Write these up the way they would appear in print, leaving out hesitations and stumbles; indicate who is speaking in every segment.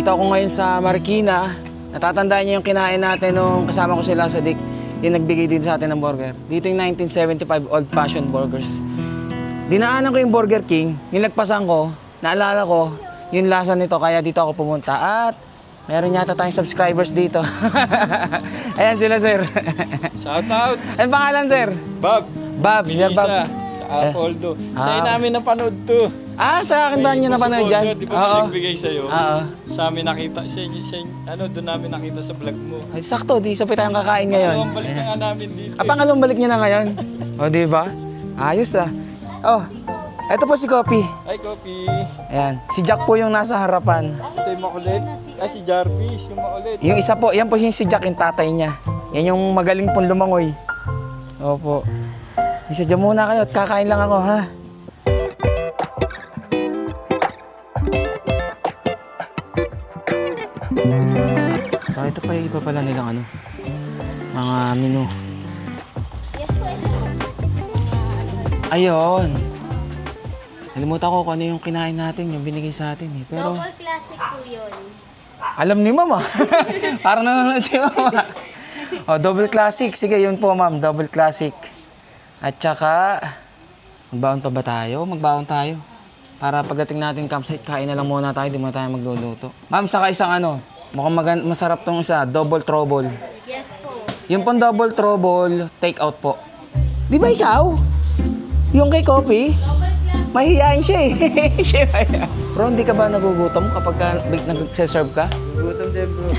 Speaker 1: Dito ako ngayon sa Marikina. Natatandaan niyo yung kinain natin nung kasama ko sila sa Dick. Yung nagbigay din sa atin ng burger. Dito yung 1975 Old Fashioned Burgers. Dinaanan ko yung Burger King, nilagpasan ko, naalala ko yung lasa nito kaya dito ako pumunta. At meron yata tayong subscribers dito. Ayan sila, sir.
Speaker 2: Shout out!
Speaker 1: Ano pangalan, sir?
Speaker 2: Bob!
Speaker 1: Bob, sir Bob.
Speaker 2: Apoldo. Sa'yo namin napanood to.
Speaker 1: Sa akin ba niyo napanood dyan?
Speaker 2: Di ba nagbigay sa'yo?
Speaker 1: Oo.
Speaker 2: Sa amin nakita, doon namin nakita sa vlog mo.
Speaker 1: Ay, sakto, di sabay tayong kakain ngayon.
Speaker 2: Oo, balik na nga namin dito.
Speaker 1: Pangalawang balik niyo na ngayon? O, di ba? Ayos ah. Oh, eto po si Kopi.
Speaker 2: Ay, Kopi.
Speaker 1: Ayan, si Jack po yung nasa harapan.
Speaker 2: Ito yung makulit. Ay, si Jarvis, yung makulit.
Speaker 1: Yung isa po, yan po yung si Jack, yung tatay niya. Yan yung magaling pong lumangoy. Opo. Isa dyan muna kayo at kakain lang ako, ha? So, ito pa yung iba pala nilang ano, mga menu.
Speaker 3: Yes po, ito po.
Speaker 1: Ayun. Nalimutan ko kung ano yung kinain natin, yung binigay sa atin eh. Pero,
Speaker 3: Double classic po yun.
Speaker 1: alam ni Mama. Parang nanonood si Mama. Oh, double classic. Sige, yun po, ma'am. Double classic. At saka, magbaon pa ba tayo? Magbaon tayo. Para pagdating natin campsite, kain na lang muna tayo. Di muna tayo magluluto. Ma'am, saka isang ano, mukhang masarap tong isa, double trouble.
Speaker 3: Yes po.
Speaker 1: Yung pong double trouble, take out po. Di ba ikaw? Yung kay Kopi? Mahihiyain siya eh. Bro, hindi ka ba nagugutom kapag nag-serve ka?
Speaker 2: Gutom din, bro.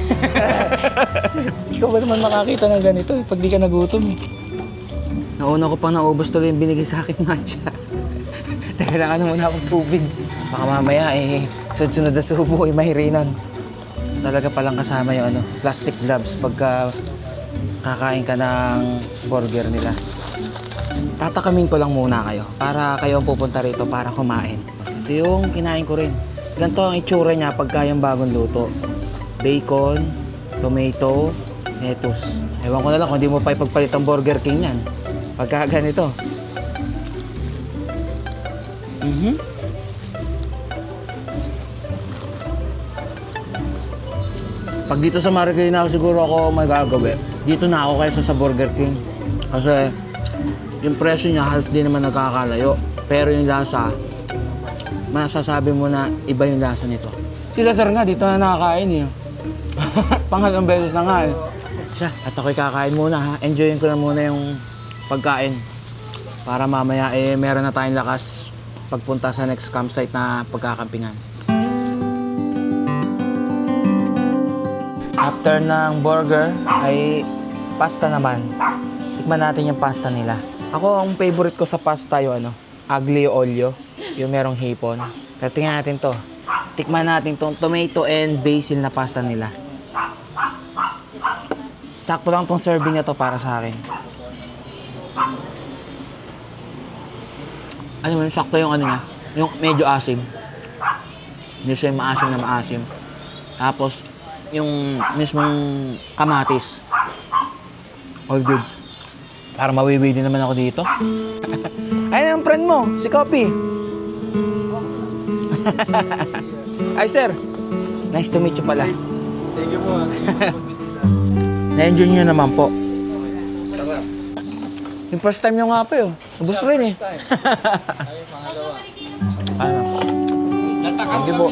Speaker 1: Ikaw ba naman makakita ng ganito pag di ka nagutom eh? Nauna ko pang naubos tuloy yung binigay sa akin matcha. Teka lang, ano muna akong tubig. Baka mamaya eh, sunod-sunod na subo eh, mahirinan. Talaga palang kasama yung ano, plastic gloves pagka kakain ka ng burger nila. Tatakamin ko lang muna kayo para kayo ang pupunta rito para kumain. Ito yung kinain ko rin. Ganito ang itsura niya pagka yung bagong luto. Bacon, tomato, lettuce. Ewan ko na lang kung hindi mo pa ipagpalit ang Burger King yan. Pagka ganito. Pag dito sa Marikina siguro ako magagawi. Dito na ako kaysa sa Burger King. Kasi yung presyo niya halos di naman nagkakalayo. Pero yung lasa, masasabi mo na iba yung lasa nito. Sila sir nga, dito na nakakain eh. Pangalawang beses na nga eh. Siya, at ako'y kakain muna ha. Enjoyin ko na muna yung pagkain. Para mamaya eh meron na tayong lakas pagpunta sa next campsite na pagkakampingan. After ng burger ay pasta naman. Tikman natin yung pasta nila. Ako, ang favorite ko sa pasta yung ano, aglio olio, yung merong hipon. Pero tingnan natin to. Tikman natin tong tomato and basil na pasta nila. Sakto lang tong serving na to para sa akin. Ano mo, sakto yung ano niya, yung medyo asim. Hindi siya yung maasim na maasim. Tapos, yung mismong kamatis. All goods. Para mawiwi din naman ako dito. Ayun ang friend mo, si Kopi. Ay, sir. Nice to meet you pala.
Speaker 2: Thank you po.
Speaker 1: Na-enjoy nyo naman po.
Speaker 2: Sarap.
Speaker 1: Yung first time nyo nga po yun. Ubus rin eh.
Speaker 2: Ay, pangalawa.
Speaker 1: Thank you po.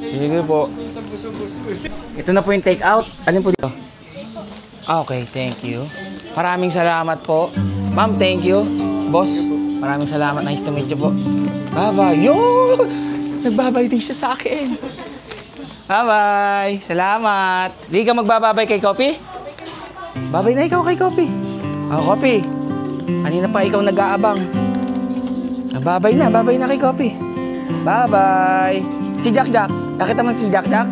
Speaker 1: Sige po. Ito na po yung take out. Alin po dito? Okay, thank you. Maraming salamat po. Ma'am, thank you. Boss, maraming salamat. Nice to meet you po. Bye-bye. Yo! Nagbabay din siya sa akin. Bye-bye. Salamat. Di ka magbababay kay Kopi? Babay na ikaw kay Kopi. Oh, Kopi. Kanina pa ikaw nag-aabang. Babay na kay Kopi. Bye-bye. Si Jack Jack. Nakita mo si Jack Jack?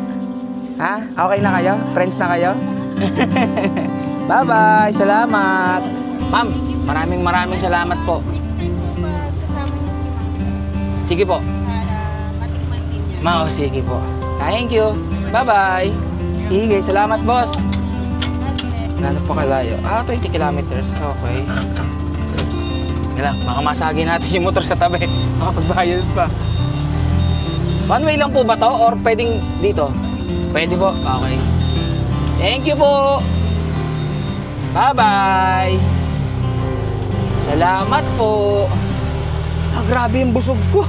Speaker 1: Ha? Okay na kayo? Friends na kayo? Bye-bye. Salamat. Ma'am, maraming salamat po. Sige po. Mao, sige po. Thank you. Bye-bye. Sige, salamat boss. Gano'n pa kalayo? 20 kilometers. Okay. Kailang, baka masagi natin yung motor sa tabi. Makapagbayad pa. One way lang po ba to? Or pwedeng dito? Pwede po? Okay. Thank you po! Bye-bye! Salamat po! Grabe yung busog ko.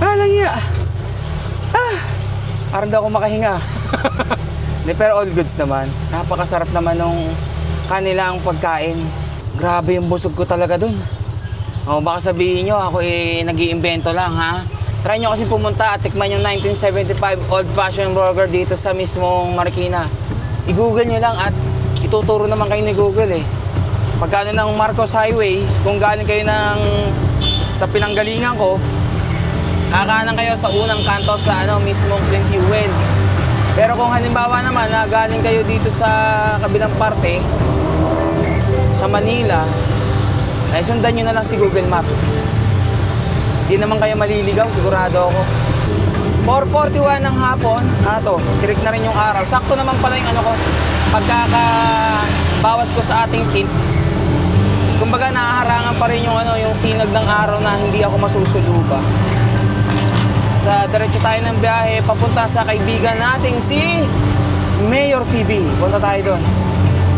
Speaker 1: Alang niya. Parang daw ako makahinga. Hindi, pero all goods naman. Napakasarap naman nung kanilang pagkain. Grabe yung busog ko talaga dun. Baka sabihin nyo, ako nag-iimbento lang, ha? Try nyo kasi pumunta at tikman yung 1975 old-fashioned burger dito sa mismong Marikina. I-google nyo lang at ituturo naman kayo ni Google, eh. Pagkano ng Marcos Highway, kung galing kayo sa pinanggalingan ko, kakanan kayo sa unang kanto sa mismong Clint Fuel. Pero kung halimbawa naman na galing kayo dito sa kabilang parte, sa Manila, ay sundan nyo na lang si Google Map. Hindi naman kayo maliligaw, sigurado ako. 4:41 ng hapon, tirik na rin yung araw. Sakto naman pala yung pagkakabawas ko sa ating kit. Kumbaga nahaharangan pa rin yung sinag ng araw na hindi ako masusuluba. Diretso tayo ng biyahe papunta sa kaibigan nating si Mayor TV. Punta tayo doon.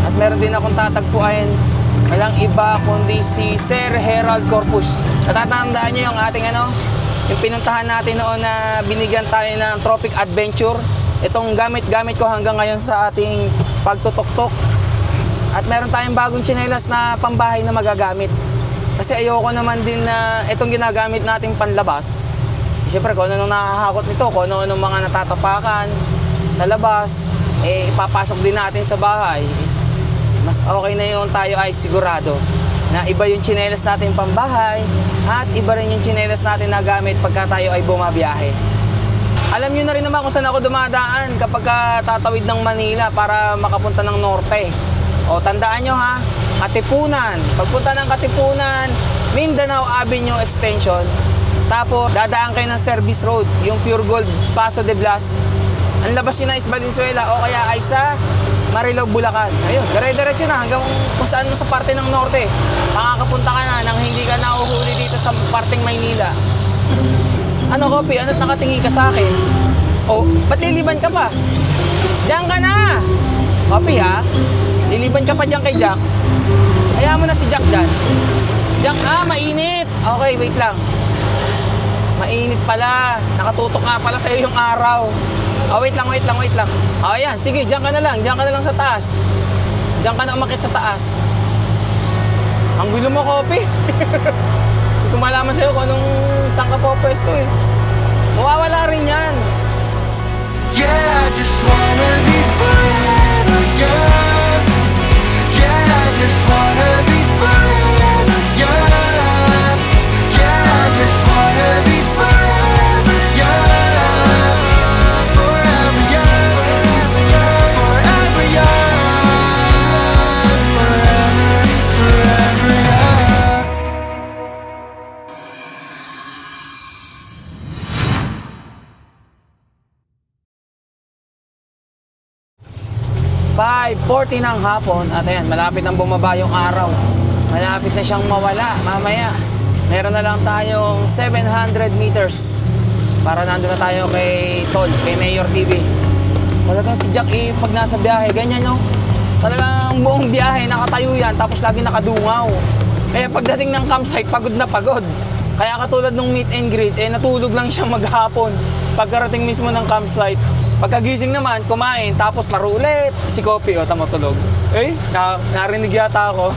Speaker 1: At meron din akong tatagpuan, walang iba kundi si Sir Herald Corpus. Natatandaan niyo yung ating yung pinuntahan natin noon na binigyan tayo ng Tropic Adventure. Itong gamit-gamit ko hanggang ngayon sa ating pagtutok-tok. At meron tayong bagong tsinelas na pambahay na magagamit. Kasi ayoko naman din na itong ginagamit nating panlabas. Siyempre kung ano nakahakot nito, kung ano mga natatapakan sa labas, ipapasok din natin sa bahay. Mas okay na yung tayo ay sigurado na iba yung tsinelas natin pambahay at iba rin yung tsinelas natin na gamit pagka tayo ay bumabiyahe. Alam nyo na rin naman kung saan ako dumadaan kapag tatawid ng Manila para makapunta ng norte. Tandaan nyo ha, Katipunan. Pagpunta ng Katipunan, Mindanao Avenue Extension. Tapos, dadaan kayo ng Service Road, yung Pure Gold, Paso de Blas. Ang labas nyo na is Valenzuela o kaya ay sa Marilao, Bulacan. Ayun, dire-diretso na hanggang kung saan mo sa parte ng norte. Makakapunta ka na nang hindi ka nauhuli dito sa parteng Maynila. Kopi? Ano't nakatingin ka sa akin? Ba't liliban ka pa? Diyan ka na! Kopi ha? Liliban ka pa diyan kay Jack. Hayaan mo na si Jack dyan. Jack, mainit! Okay, wait lang. Mainit pala. Nakatutok nga pala sa'yo yung araw. Wait lang. Ayan, sige, diyan ka na lang sa taas. Diyan ka na umakit sa taas. Ang gulo mo, Kopi. Hindi ko malaman sa'yo kung saan ka po pwesto eh. Mawawala rin yan.
Speaker 4: Yeah, I just wanna be forever young. Yeah, I just wanna be forever young. Yeah, I just wanna be forever young. Forever young, forever young, forever young.
Speaker 1: 5:40 ng hapon at ayan, malapit nang bumaba yung araw. Malapit na siyang mawala mamaya. Meron na lang tayong 700 meters para nandun na tayo kay Tol, kay Mayor TV. Talagang si Jack pag nasa biyahe, ganyan no? Talagang buong biyahe nakatayo yan tapos lagi nakadungaw. Kaya pagdating ng campsite, pagod na pagod. Kaya katulad nung meet and greet, natulog lang siya maghapon pagkarating mismo ng campsite. Pagkagising naman, kumain, tapos laro ulit. Si Kopi, tama tulog. Narinig yata ako.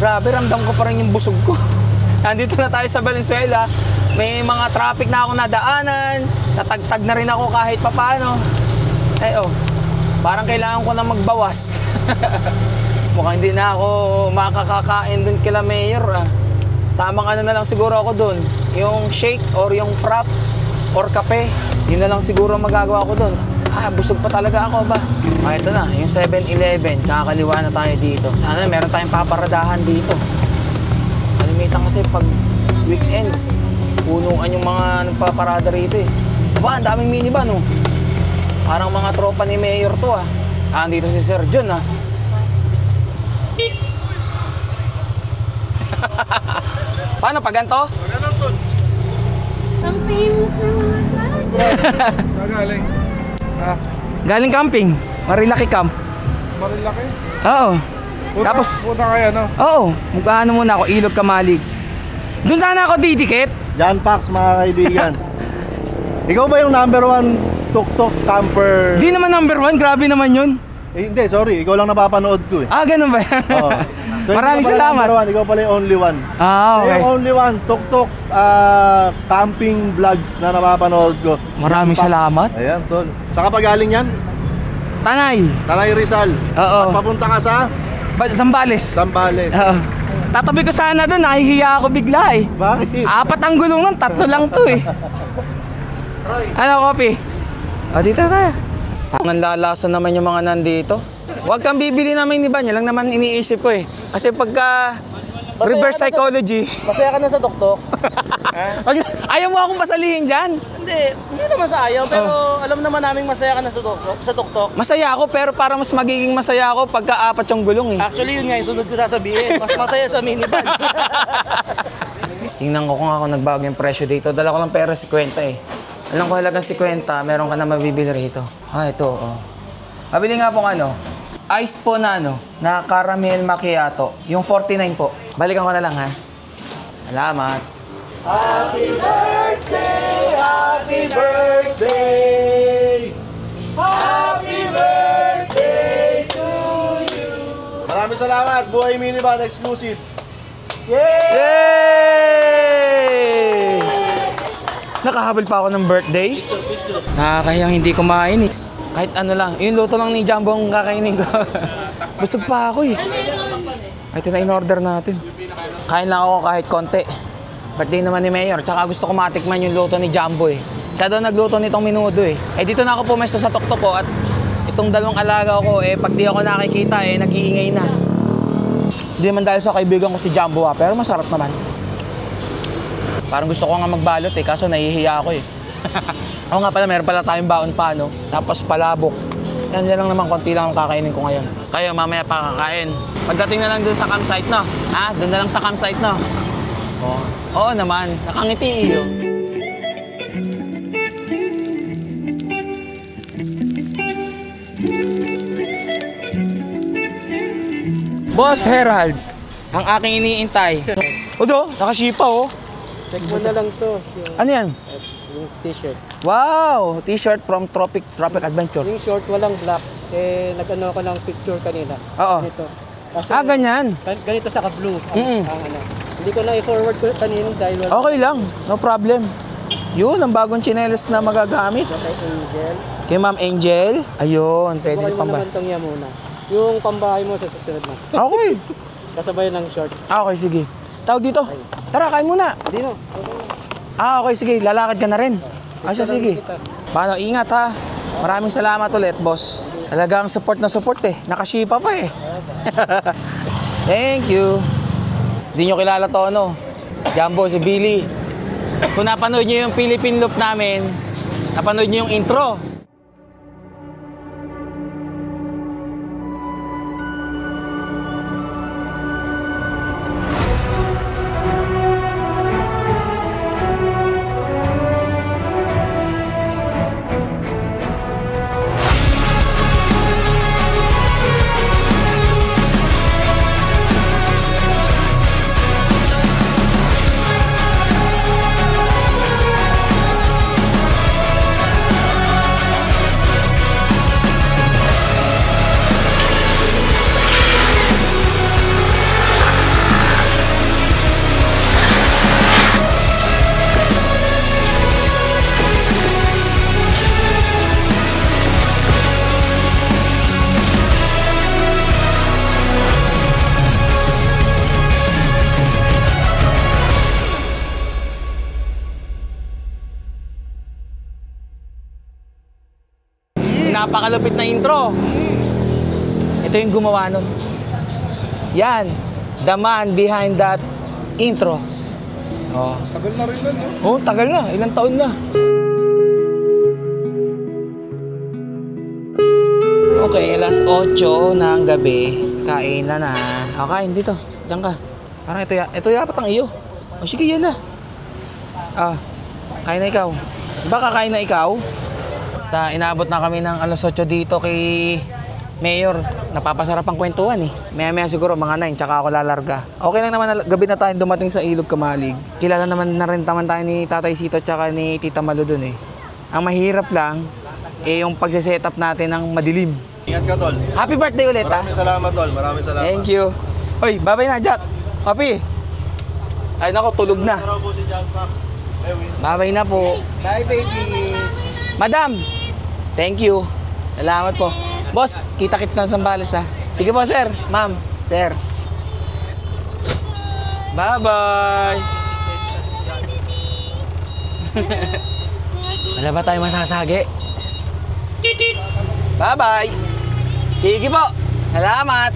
Speaker 1: Grabe, ramdam ko pa rin yung busog ko. Nandito na tayo sa Valenzuela. May mga traffic na ako nadaanan. Natagtag na rin ako kahit papaano. Parang kailangan ko na magbawas. Mukhang hindi na ako makakakain dun kila Mayor. Tamang na lang siguro ako dun. Yung shake or yung frap or kape. Yun na lang siguro magagawa ko dun. Busog pa talaga ako ba? Ito na, yung 7-Eleven. Kakaliwa na tayo dito. Sana meron tayong paparadahan dito. Kalimitan kasi pag weekends, punuan yung mga nagpaparada rito eh. Ang daming minivan oh. Parang mga tropa ni Mayor to andito si Sir John Paano pag ganito?
Speaker 3: Ang famous na mga tao.
Speaker 5: Magaling. Ah,
Speaker 1: Galing camping. Marilaki Camp.
Speaker 5: Marilaki.
Speaker 1: Oo. Tapos,
Speaker 5: Punta kayo, no?
Speaker 1: oo. Magkano muna ako, Ilog Kamalig. Doon sana ako didikit.
Speaker 6: John Pax, mga kaibigan. Ikaw ba yung number 1 tuk-tuk camper?
Speaker 1: Di naman number 1, grabe naman yun.
Speaker 6: Hindi, sorry. Ikaw lang napapanood ko eh.
Speaker 1: Ah, ganun ba yan?
Speaker 6: Oo. So,
Speaker 1: Maraming
Speaker 6: hindi ka pala
Speaker 1: salamat.
Speaker 6: number 1, ikaw pala yung only one.
Speaker 1: Ah, okay.
Speaker 6: Yung only one, tuk-tuk camping vlogs na napapanood ko.
Speaker 1: Maraming
Speaker 6: John Pax.
Speaker 1: salamat.
Speaker 6: Ayan, tol. Saan ka pa galing yan?
Speaker 1: Tanay.
Speaker 6: Tanay Rizal.
Speaker 1: Oo.
Speaker 6: At papunta ka sa
Speaker 1: Zambales.
Speaker 6: Zambales.
Speaker 1: Oo. Tatabi ko sana doon, nahihiya ako bigla eh.
Speaker 6: Bakit?
Speaker 1: 4 ang gulong nun, 3 lang to eh. Ano, Kopi? O, dito tayo. Nanlalasa naman yung mga nandito. Huwag kang bibili namin ni Banya, lang naman iniisip ko eh. Kasi pagka reverse psychology,
Speaker 7: Masaya ka na sa tuktok?
Speaker 1: ayaw mo akong pasalihin dyan.
Speaker 7: Hindi naman sa ayaw, pero alam naman namin masaya ka na sa tuktok.
Speaker 1: Masaya ako, pero parang mas magiging masaya ako pagka 4 yung gulong eh.
Speaker 7: Actually, yun nga yung sunod ko sasabihin. Mas masaya sa minivan.
Speaker 1: Tingnan ko kung ako nagbago yung presyo dito. Dala ko lang pera 50 eh. Alam ko halagang 50, meron ka na mabibili rito. Ah, ito, oh. Pabili nga pong ano, iced po na ano, na caramel macchiato. Yung 49 po. Balikan ko na lang ha. Salamat.
Speaker 6: Happy birthday! Happy birthday! Happy birthday to you! Maraming salamat, Buhay Minivan Exclusive.
Speaker 1: Yay! Nakahabol pa ako ng birthday. Nakakahiyang hindi kumain eh. Kahit ano lang, yung luto lang ni Jumbo ang kakainin ko. Busog pa ako eh. Ito na in-order natin. Kain lang ako kahit konti. Birthday naman ni Mayor. Tsaka gusto ko matikman yung luto ni Jumbo eh. Siya daw nagluto nitong minudo eh. Eh dito na ako pumesto sa tuktok ko at itong dalawang alaga ko eh pag di ako nakikita eh nag-iingay na. Hindi naman dahil sa kaibigan ko si Jumbo pero masarap naman. Parang gusto ko nga magbalot eh kaso nahihiya ako eh. Ako nga pala, meron pala tayong baon pa, no? Tapos palabok. Yan lang naman, konti lang ang kakainin ko ngayon. Kayo, mamaya pa kakain. Pagdating na lang dun sa campsite, no? Ah, dun na lang sa campsite, no? Oo naman, nakangiti iyo. Boss Herald, ang aking iniintay. Odo, nakashipa, oh.
Speaker 7: Check mo na lang to.
Speaker 1: Ano yan?
Speaker 7: Yung t-shirt.
Speaker 1: Wow! T-shirt from Tropic Adventure.
Speaker 7: Yung short walang black. Eh, nag-ano ako ng picture kanina.
Speaker 1: Oo.
Speaker 7: Ganito. Kaso,
Speaker 1: Ganyan.
Speaker 7: Ganito sa ka-blue.
Speaker 1: Mm-mm.
Speaker 7: Hindi ko na i-forward ko kanina dahil wala.
Speaker 1: Okay lang, no problem. Yun, ang bagong tsinelas na magagamit.
Speaker 7: Kay Angel.
Speaker 1: Kay Ma'am Angel. Ayun, pwede
Speaker 7: Bukal
Speaker 1: si
Speaker 7: mo
Speaker 1: pambahay.
Speaker 7: naman tong muna. Yung pambahay mo sa susunod na.
Speaker 1: Okay.
Speaker 7: Kasabay ng short.
Speaker 1: Okay, sige. Tawag dito. Tara, kain muna.
Speaker 7: Hindi no.
Speaker 1: Okay, sige. Lalakad ka na rin. Siya, sige. Paano, ingat ha. Maraming salamat ulit, boss. Talagang support na support eh. Nakashipa pa eh. Thank you. Hindi nyo kilala to, ano? Jumbo, si Billy. Kung napanood nyo yung Philippine Loop namin, napanood nyo yung intro. Napakalupit na intro. Ito yung gumawa nun. Yan. The man behind that intro. Oh.
Speaker 5: Tagal na rin nun, no?
Speaker 1: Oh, tagal na. Ilang taon na. Okay, alas 8 ng gabi. Kain na na. O, kain dito. Diyan ka. Parang ito yapat ang iyo. O, sige, yan na. Ah, kain na ikaw. Diba kakain na ikaw? Inabot na kami ng alas 8 dito kay Mayor. Napapasarap ang kwentuhan eh. Maya-maya siguro mga 9, tsaka ako lalarga. Okay lang naman na gabi na tayo dumating sa Ilog Kamalig. Kilala naman na rin taman tayo ni Tatay Sito tsaka ni Tita Malu dun eh. Ang mahirap lang, yung pagsiset-up natin ng madilim.
Speaker 6: Ingat ka, tol.
Speaker 1: Happy birthday ulit ha.
Speaker 6: Maraming salamat, tol. Maraming salamat.
Speaker 1: Thank you. Hoy, bye-bye na, Jack. Happy. Ay nako, tulog na.
Speaker 6: Araw po si John Fox.
Speaker 1: Bye-bye na po. Bye, babies. Madam, thank you. Salamat po. Boss, kita-kits lang sa Sambales ha. Sige po, sir. Ma'am, sir. Bye-bye. Wala ba tayo masasagi? Bye-bye. Sige po. Salamat.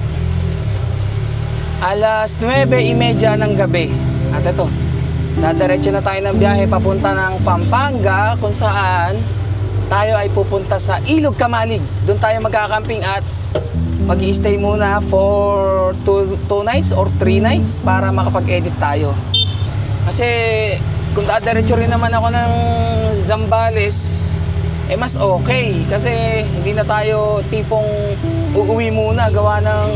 Speaker 1: Alas 9:30 ng gabi. At ito, dadiretso na tayo ng biyahe papunta ng Pampanga kung saan tayo ay pupunta sa Ilog Kamalig. Doon tayo magkakamping at mag-i-stay muna for 2 nights or 3 nights para makapag-edit tayo. Kasi kung dadiretso rin naman ako ng Zambales, mas okay. Kasi hindi na tayo tipong uuwi muna gawa ng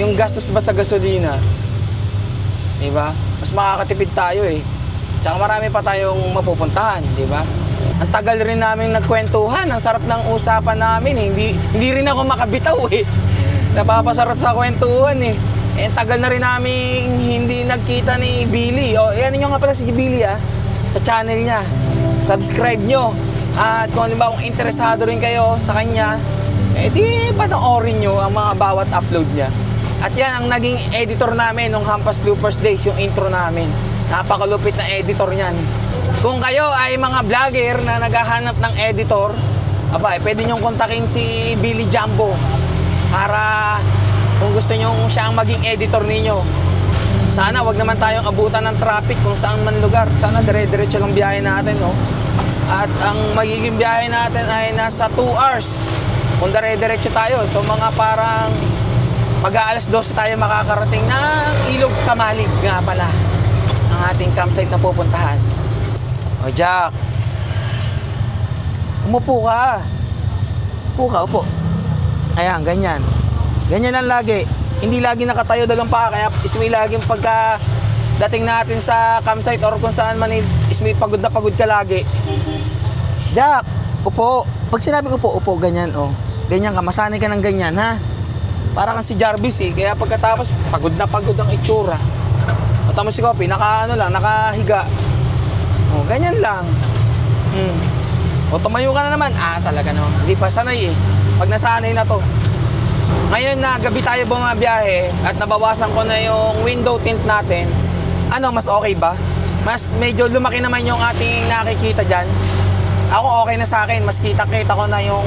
Speaker 1: yung gastos ba sa gasolina. Diba? Mas makakatipid tayo eh. Tsaka marami pa tayong mapupuntahan, diba? Ang tagal rin namin nagkwentuhan, ang sarap ng usapan namin eh. Hindi rin ako makabitaw eh. Napapasarap sa kwentuhan eh. Ang tagal na rin namin hindi nagkita ni Billy. Yan nyo nga pala si Billy sa channel niya. Subscribe nyo. At kung halimbawa kung interesado rin kayo sa kanya, di panoorin nyo ang mga bawat upload niya. At yan ang naging editor namin nung Hampas Loopers Days, yung intro namin. Napakalupit na editor niyan. Kung kayo ay mga vlogger na naghahanap ng editor, pwede nyong kontakin si Billy Jumbo para kung gusto nyo siya ang maging editor ninyo. Sana wag naman tayong abutan ng traffic kung saan man lugar. Sana dire-diretso lang biyahe natin, no? At ang magiging biyahe natin ay nasa 2 hours kung dire-diretso tayo. So mga parang mag-aalas 12 tayo makakarating ng Ilog Kamalig nga pala ang ating campsite na pupuntahan. O Jack, umupo ka. Upo. Ayan, ganyan. Ganyan lang lagi. Hindi lagi nakatayo dalang paa, kaya ismi laging pagka dating natin sa campsite or kung saan man ismi pagod na pagod ka lagi. Jack, upo. Pag sinabi ko upo, ganyan Ganyan ka, masanay ka ng ganyan ha. Para kang si Jarvis eh, kaya pagkatapos pagod na pagod ang itsura. At mo si Kopi, nakahiga. Ganyan lang. Tumayo ka na naman. Talaga naman. Hindi pa sanay eh. Pag nasanay na to. Ngayon na gabi tayo bumabiyahe at nabawasan ko na yung window tint natin. Mas okay ba? Mas medyo lumaki naman yung ating nakikita dyan. Ako okay na sa akin. Mas kita-kita ko na yung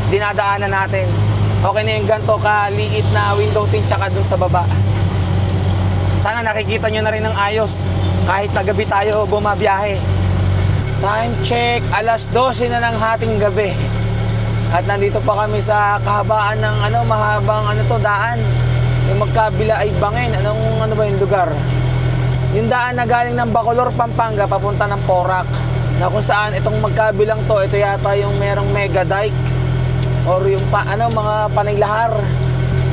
Speaker 1: dinadaanan natin. Okay na yung ganito kaliit na window tint tsaka dun sa baba. Sana nakikita nyo na rin ng ayos kahit na gabi tayo bumabiyahe. Time check, alas 12 na ng hating gabi. At nandito pa kami sa kahabaan ng mahabang daan. Yung magkabila ay Bangin. Ano ba yung lugar? Yung daan na galing ng Bacolor, Pampanga papunta ng Porac. Na kung saan itong magkabilang ito yata yung merong mega dike. Or yung mga panaylahar.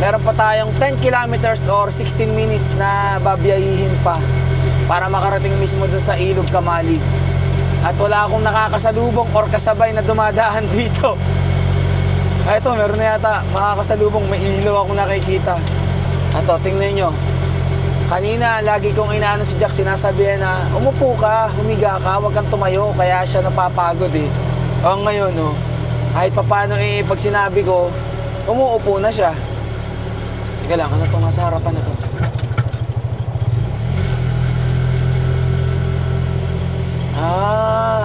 Speaker 1: Meron pa tayong 10 kilometers or 16 minutes na babiyahihin pa para makarating mismo dun sa Ilog Kamalig. At wala akong nakakasalubong or kasabay na dumadaan dito. Ito, meron na yata makakasalubong, may ilaw akong nakikita. Tingnan nyo. Kanina, lagi kong inaano si Jack, sinasabihan na umupo ka, humiga ka, huwag kang tumayo, kaya siya napapagod eh. Ngayon kahit papaano pag sinabi ko, umuupo na siya. Teka lang, ano itong nasa harapan na to?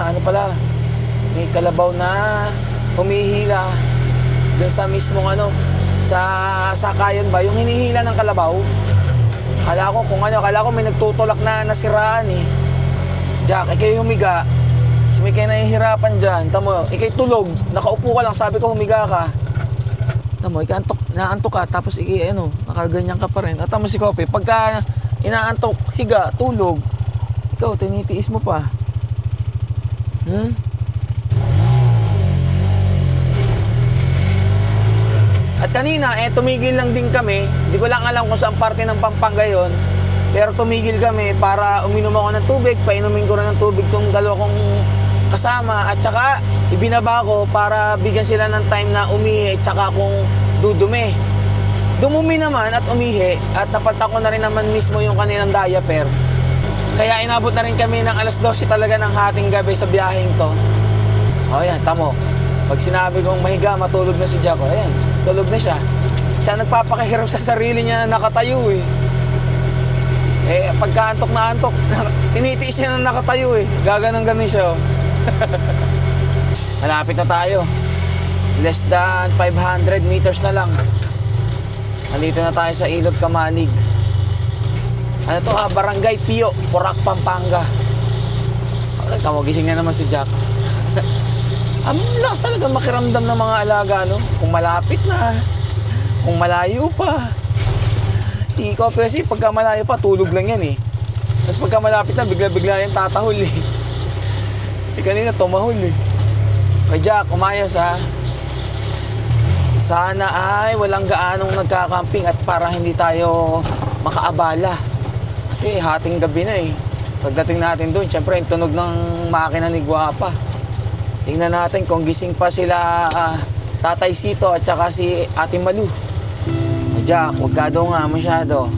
Speaker 1: Ano pala? May kalabaw na humihila doon sa mismong sa sakayan ba? Yung hinihila ng kalabaw. Kala ko may nagtutulak na nasiraan eh. Jack, ikay humiga. So may kayo nahihirapan dyan. Tamo, ikay tulog. Nakaupo ka lang. Sabi ko humiga ka. Tamo, inaantok ka. Tapos nakaganyan ka pa rin. At tamo si Kopi, pagka inaantok, higa, tulog. Ikaw, tinitiis mo pa. At kanina, tumigil lang din kami. Hindi ko lang alam kung saan parte ng Pampanga yun. Pero tumigil kami para uminom ako ng tubig. Painumin ko rin ng tubig tong dalawa kong kasama. At saka, ibinaba ko para bigyan sila ng time na umihi at saka kung dudumi. Dumumi naman at umihi at napalta ko na rin naman mismo yung kaninang diaper. Kaya inabot na rin kami ng alas 12 talaga ng hating gabi sa biyaheng to. O yan, tamo. Pag sinabi kong mahiga, matulog na si Jaco. Ayan, tulog na siya. Siya nagpapakihiram sa sarili niya na nakatayo eh. Pagka antok na antok, tinitiis siya na nakatayo eh. Gaganon-ganon siya oh. Malapit na tayo. Less than 500 meters na lang. Nandito na tayo sa Ilog Kamalig. Ano to Barangay Pio, Porac, Pampanga. Okay, kamugising na naman si Jaco. Ang lakas talaga makiramdam ng mga alaga, no? Kung malapit na, kung malayo pa. Si Kopi kasi pagka malayo pa, tulog lang yan eh. Tapos pagka malapit na, bigla-bigla yan tatahol eh. Kanina tumahol eh. Kaya Jack, umayos ha. Sana ay walang gaanong nagkakamping at para hindi tayo makaabala. Kasi hating gabi na eh. Pagdating natin doon, syempre yung tunog ng makina ni Guapa. Tingnan natin kung gising pa sila Tatay Sito at saka si Ate Malu. Jack, huwag ka daw nga masyado.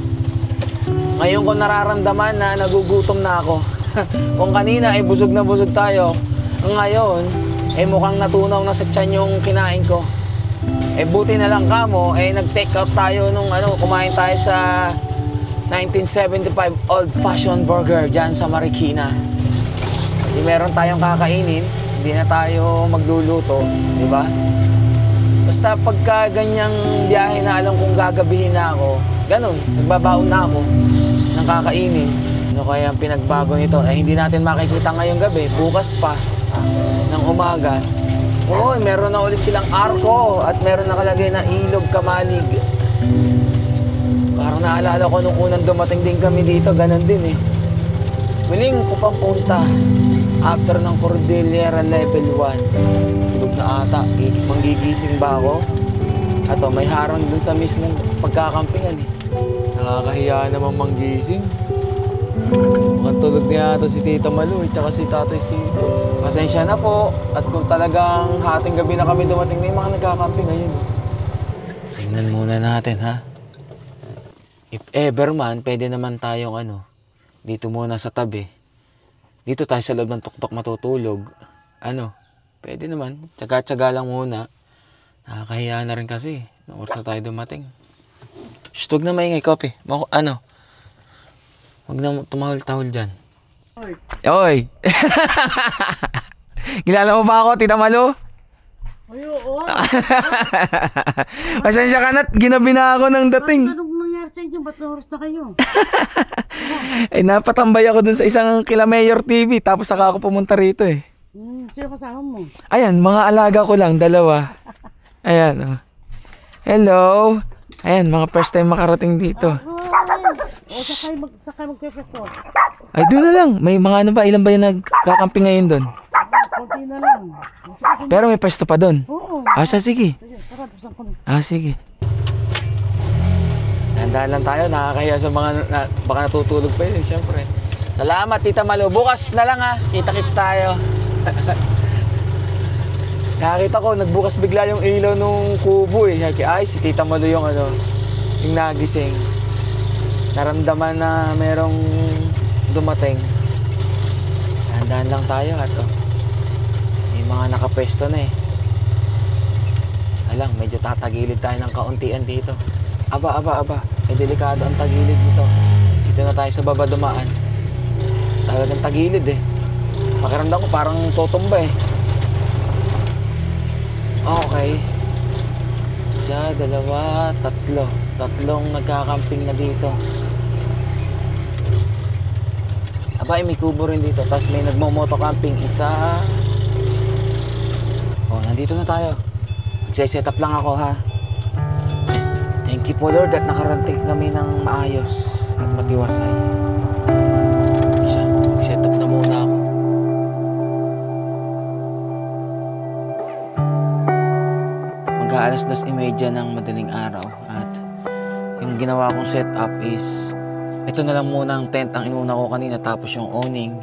Speaker 1: Ngayon ko nararamdaman na nagugutom na ako. Kung kanina ay busog na busog tayo, ngayon ay mukhang natunaw na sa tiyan yung kinain ko. Buti na lang kamo, nag-take out tayo nung kumain tayo sa 1975 Old Fashioned Burger dyan sa Marikina. Di meron tayong kakainin. Hindi na tayo magluluto, di ba? Basta pagka ganyang biyahe na alam kong gagabihin na ako, ganun, nagbabaon na ako ng kakainin. Ano kaya ang pinagbago nito? Hindi natin makikita ngayong gabi, bukas pa, ng umaga. Oo, meron na ulit silang arko at meron nakalagay na Ilog Kamalig. Parang naalala ko nung unang dumating din kami dito, ganun din eh. Muling ko pang punta. After ng Cordillera Level 1. Tulog na ata. Manggigising ba ako? Ato, may harang dun sa mismong pagkakampingan eh. Nakakahiya naman manggising. Mukhang tulog niya ito si Tita Malu at saka si Tatay Sito. Pasensya na po. At kung talagang hating gabi na kami dumating, may mga nagkakamping ngayon. Tingnan muna natin ha. If ever man, pwede naman tayong dito muna sa tabi. Dito tayo sa loob ng tuktok matutulog. Pwede naman. Tsaga-tsaga lang muna. Nakakahiya na rin kasi. Nung oras na tayo dumating. Shh, huwag na maingay, Kopi. Huwag na tumahol-tahol dyan. Oy! Kilala mo ba ako, Tita Malu?
Speaker 8: Ay, oo.
Speaker 1: Pasensya ka na't ginabi na ako ng dating.
Speaker 8: Anong nangyari sa inyo? Ba't oras na kayo?
Speaker 1: Napatambay ako dun sa isang kila Mayor TV. Tapos saka ako pumunta rito eh.
Speaker 8: Sino kasama mo?
Speaker 1: Ayan, mga alaga ko lang, dalawa. Ayan, oh. Hello. Ayan, mga first time makarating dito.
Speaker 8: Sakay magpepeso.
Speaker 1: Ay, doon na lang. May mga ilan ba yung nagkakamping ngayon doon?
Speaker 8: Konti na lang.
Speaker 1: Pero may pwesto pa doon.
Speaker 8: Oo.
Speaker 1: Sige.
Speaker 8: Tara, pesan ko na.
Speaker 1: Sige. Handaan lang tayo, nakakahiya sa mga baka natutulog pa yun, syempre. Salamat, Tita Malu. Bukas na lang ha. Kita-kits tayo. Nakakita ko, nagbukas bigla yung ilaw nung kubo eh. Ay, si Tita Malu yung yung nagising. Naramdaman na merong dumating. Handaan lang tayo at may mga nakapwesto na eh. Alang, medyo tatagilid tayo ng kauntian dito. Aba. Delikado ang tagilid nito. Dito na tayo sa baba dumaan. Talagang tagilid eh. Pakiramdam ko parang tutumba eh. Okay. Isa, dalawa, tatlo. Tatlong nagkakamping na dito. Aba, may kubo rin dito. Tapos may nagmo-motocamping. Isa. Nandito na tayo. Magsiset up lang ako ha. Thank you po Lord at nakaranting kami ng maayos at matiwasay. Set up na muna ako. alas 2:30 ng madaling araw at yung ginawa kong setup is ito na lang muna ang tent ang inuna ko kanina tapos yung awning,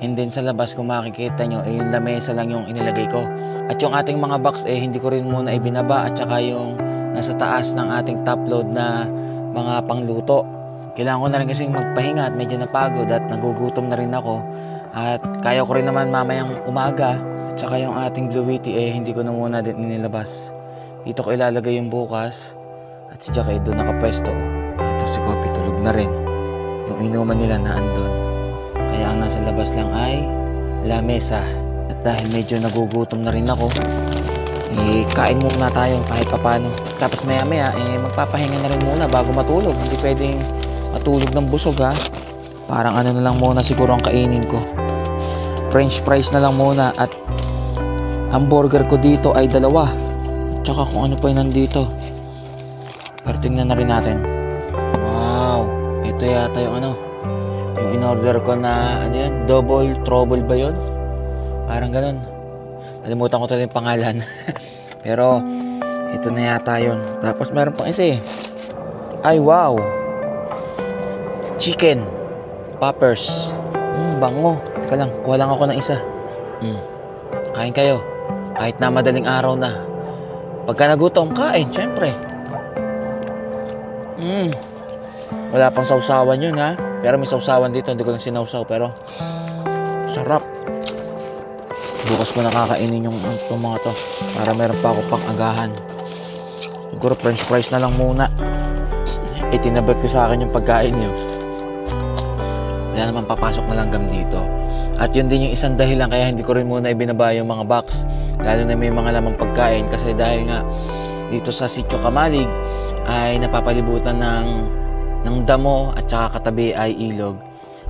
Speaker 1: and then sa labas kung makikita nyo yung lamesa lang yung inilagay ko at yung ating mga box hindi ko rin muna ibinaba at saka yung nasa taas ng ating top load na mga pangluto. Kailangan ko na rin kasing magpahinga at medyo napagod at nagugutom na rin ako at kaya ko rin naman mamayang umaga. Tsaka yung ating Blue Wheaty hindi ko na muna din nilabas. Dito ko ilalagay yung bukas. At si Jack doon nakapwesto. Ito si Kopi tulog na rin. Yung inuman nila na andun. Kaya ang nasa labas lang ay lamesa. At dahil medyo nagugutom na rin ako, kain muna tayo kahit papano. Tapos maya maya magpapahinga na rin muna bago matulog. Hindi pwedeng matulog ng busog ha. Parang ano na lang muna siguro ang kainin ko. French fries na lang muna at ang burger ko dito ay 2. Tsaka kung ano pa yung nandito. Pero tingnan na rin natin. Wow! Ito yata yung yung in-order ko na double trouble ba yun? Parang ganun. Nalimutan ko talaga yung pangalan. Pero ito na yata yun. Tapos meron pang isa Ay wow! Chicken poppers. Bango. Teka lang, kuha lang ako ng isa. Kain kayo. Kahit na madaling araw na. Pagka nagutom, kain, syempre. Wala pang sausawan yun ha. Pero may sausawan dito, hindi ko lang sinausaw. Pero sarap. Bukas ko nakakainin yung mga to. Para meron pa ako pang agahan. Siguro french fries na lang muna. Itinabag ko sa akin yung pagkain nyo. Wala naman papasok na langgam dito. At yun din yung isang dahilan kaya hindi ko rin muna ibinaba yung mga box. Lalo na may mga lamang pagkain kasi dahil nga dito sa Sitio Kamalig ay napapalibutan ng damo at saka katabi ay ilog.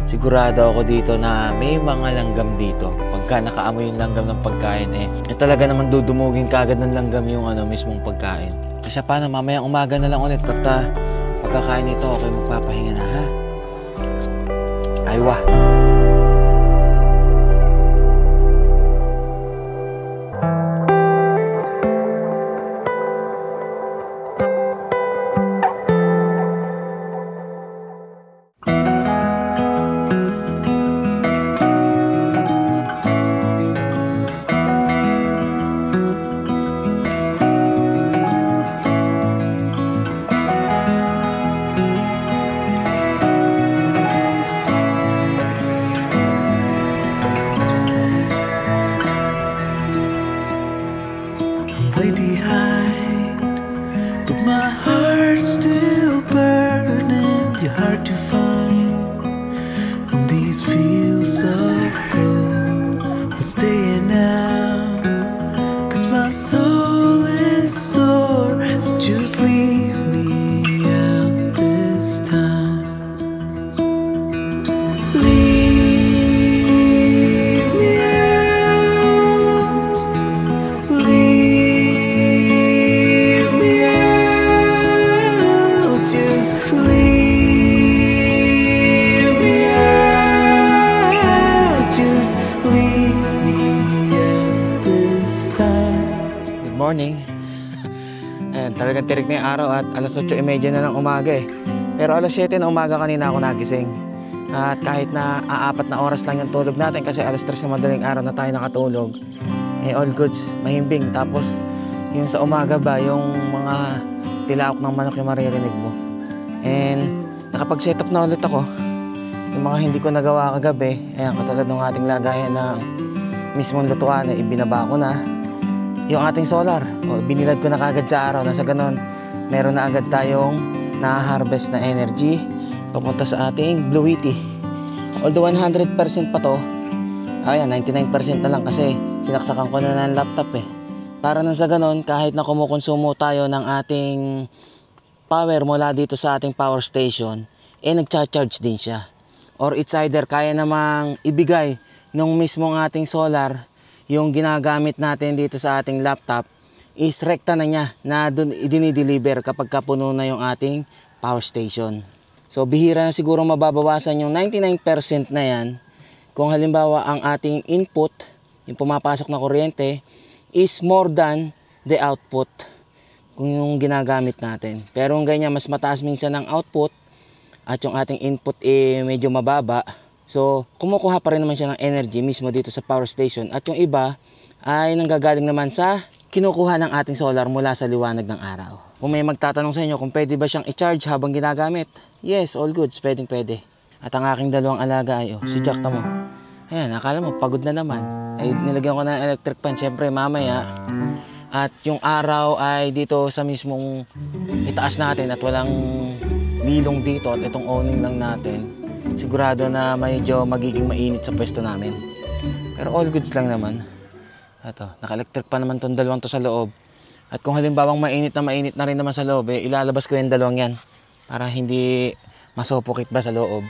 Speaker 1: Sigurado ako dito na may mga langgam dito. Pagka nakaamoy yung langgam ng pagkain talaga naman dudumugin kagad ng langgam yung mismong pagkain. Kasi paano mamayang umaga na lang ulit at pagkakain nito ako magpapahinga na ha. Aywa.
Speaker 4: Way behind, but my heart's still burning. You're hard to find on these fields of gold. I'm staying out, 'cause my soul is sore. So just leave me out this time. Leave me out. Leave me out. Just leave me out. Just leave me out this time.
Speaker 1: Good morning. Ayan, talagang tirik na yung araw at alas 8:30 na ng umaga Pero alas 7 na umaga kanina ako nagising. At kahit na 4 na oras lang yung tulog natin kasi alas 3 na madaling araw na tayo nakatulog, all goods, mahimbing. Tapos yung sa umaga ba, yung mga tilaok ng manok yung maririnig mo. And nakapag-set up na ulit ako. Yung mga hindi ko nagawa kagabi, ayan, katulad ng ating lagayan ng mismong lutuan ibinaba ko na. Yung ating solar, binilad ko na kagad sa araw na sa ganun, meron na agad tayong na-harvest na energy papunta sa ating Blue Wheaty. Although 100% pa to, 99% na lang kasi sinaksakan ko na ng laptop Para nang sa ganun, kahit na kumukonsumo tayo ng ating power mula dito sa ating power station, nagcha-charge din siya. Or it's either kaya namang ibigay nung mismong ating solar, yung ginagamit natin dito sa ating laptop, is rekta na niya na dun idinideliver kapag kapuno na yung ating power station. So bihira na siguro mababawasan yung 99% na yan kung halimbawa ang ating input, yung pumapasok na kuryente, is more than the output. kung yung ginagamit natin. Pero ang ganyan, mas mataas minsan ang output at yung ating input medyo mababa. So, kumukuha pa rin naman siya ng energy mismo dito sa power station. At yung iba ay nanggagaling naman sa kinukuha ng ating solar mula sa liwanag ng araw. Kung may magtatanong sa inyo kung pwede ba siyang i-charge habang ginagamit, yes, all goods, pwede. At ang aking dalawang alaga ay, si Jack, tamo. Ayan, akala mo, pagod na naman. Ay, nilagyan ko ng electric fan, syempre mamaya. At yung araw ay dito sa mismong itaas natin at walang lilong dito at itong awning lang natin. Sigurado na medyo magiging mainit sa pwesto namin. Pero all goods lang naman. Ito, naka-electric pa naman tong dalawang to sa loob. At kung halimbawang mainit na rin naman sa loob, ilalabas ko yung dalawang yan para hindi masupukit ba sa loob.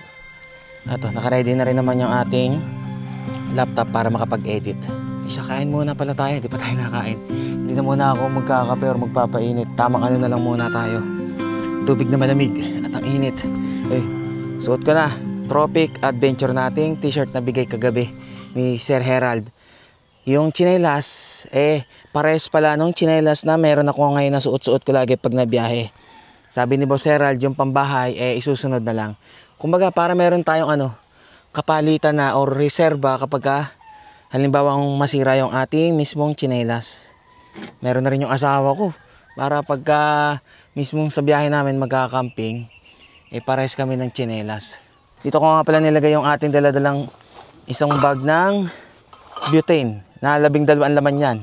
Speaker 1: Ito, naka-ready na rin naman yung ating laptop para makapag-edit. Isa, kain muna pala tayo, di pa tayo nakain. Hindi na muna ako magkakape or magpapainit. Tamang ano na lang muna tayo. Tubig na malamig at ang init. Suot ko na. Tropic Adventure nating t-shirt na bigay kagabi ni Sir Herald. Yung tsinelas, pares pala nung tsinelas na meron ako ngayon na suot-suot ko lagi pag nabiyahe. Sabi ni Boss Herald, yung pambahay, isusunod na lang. Kumbaga, para meron tayong kapalitan na or reserba kapag halimbawa masira yung ating mismong tsinelas. Meron na rin yung asawa ko para pagka mismong sa biyahe namin magkakamping, pares kami ng tsinelas. Dito ko nga pala nilagay yung ating daladalang isang bag ng butane na 12 ang laman yan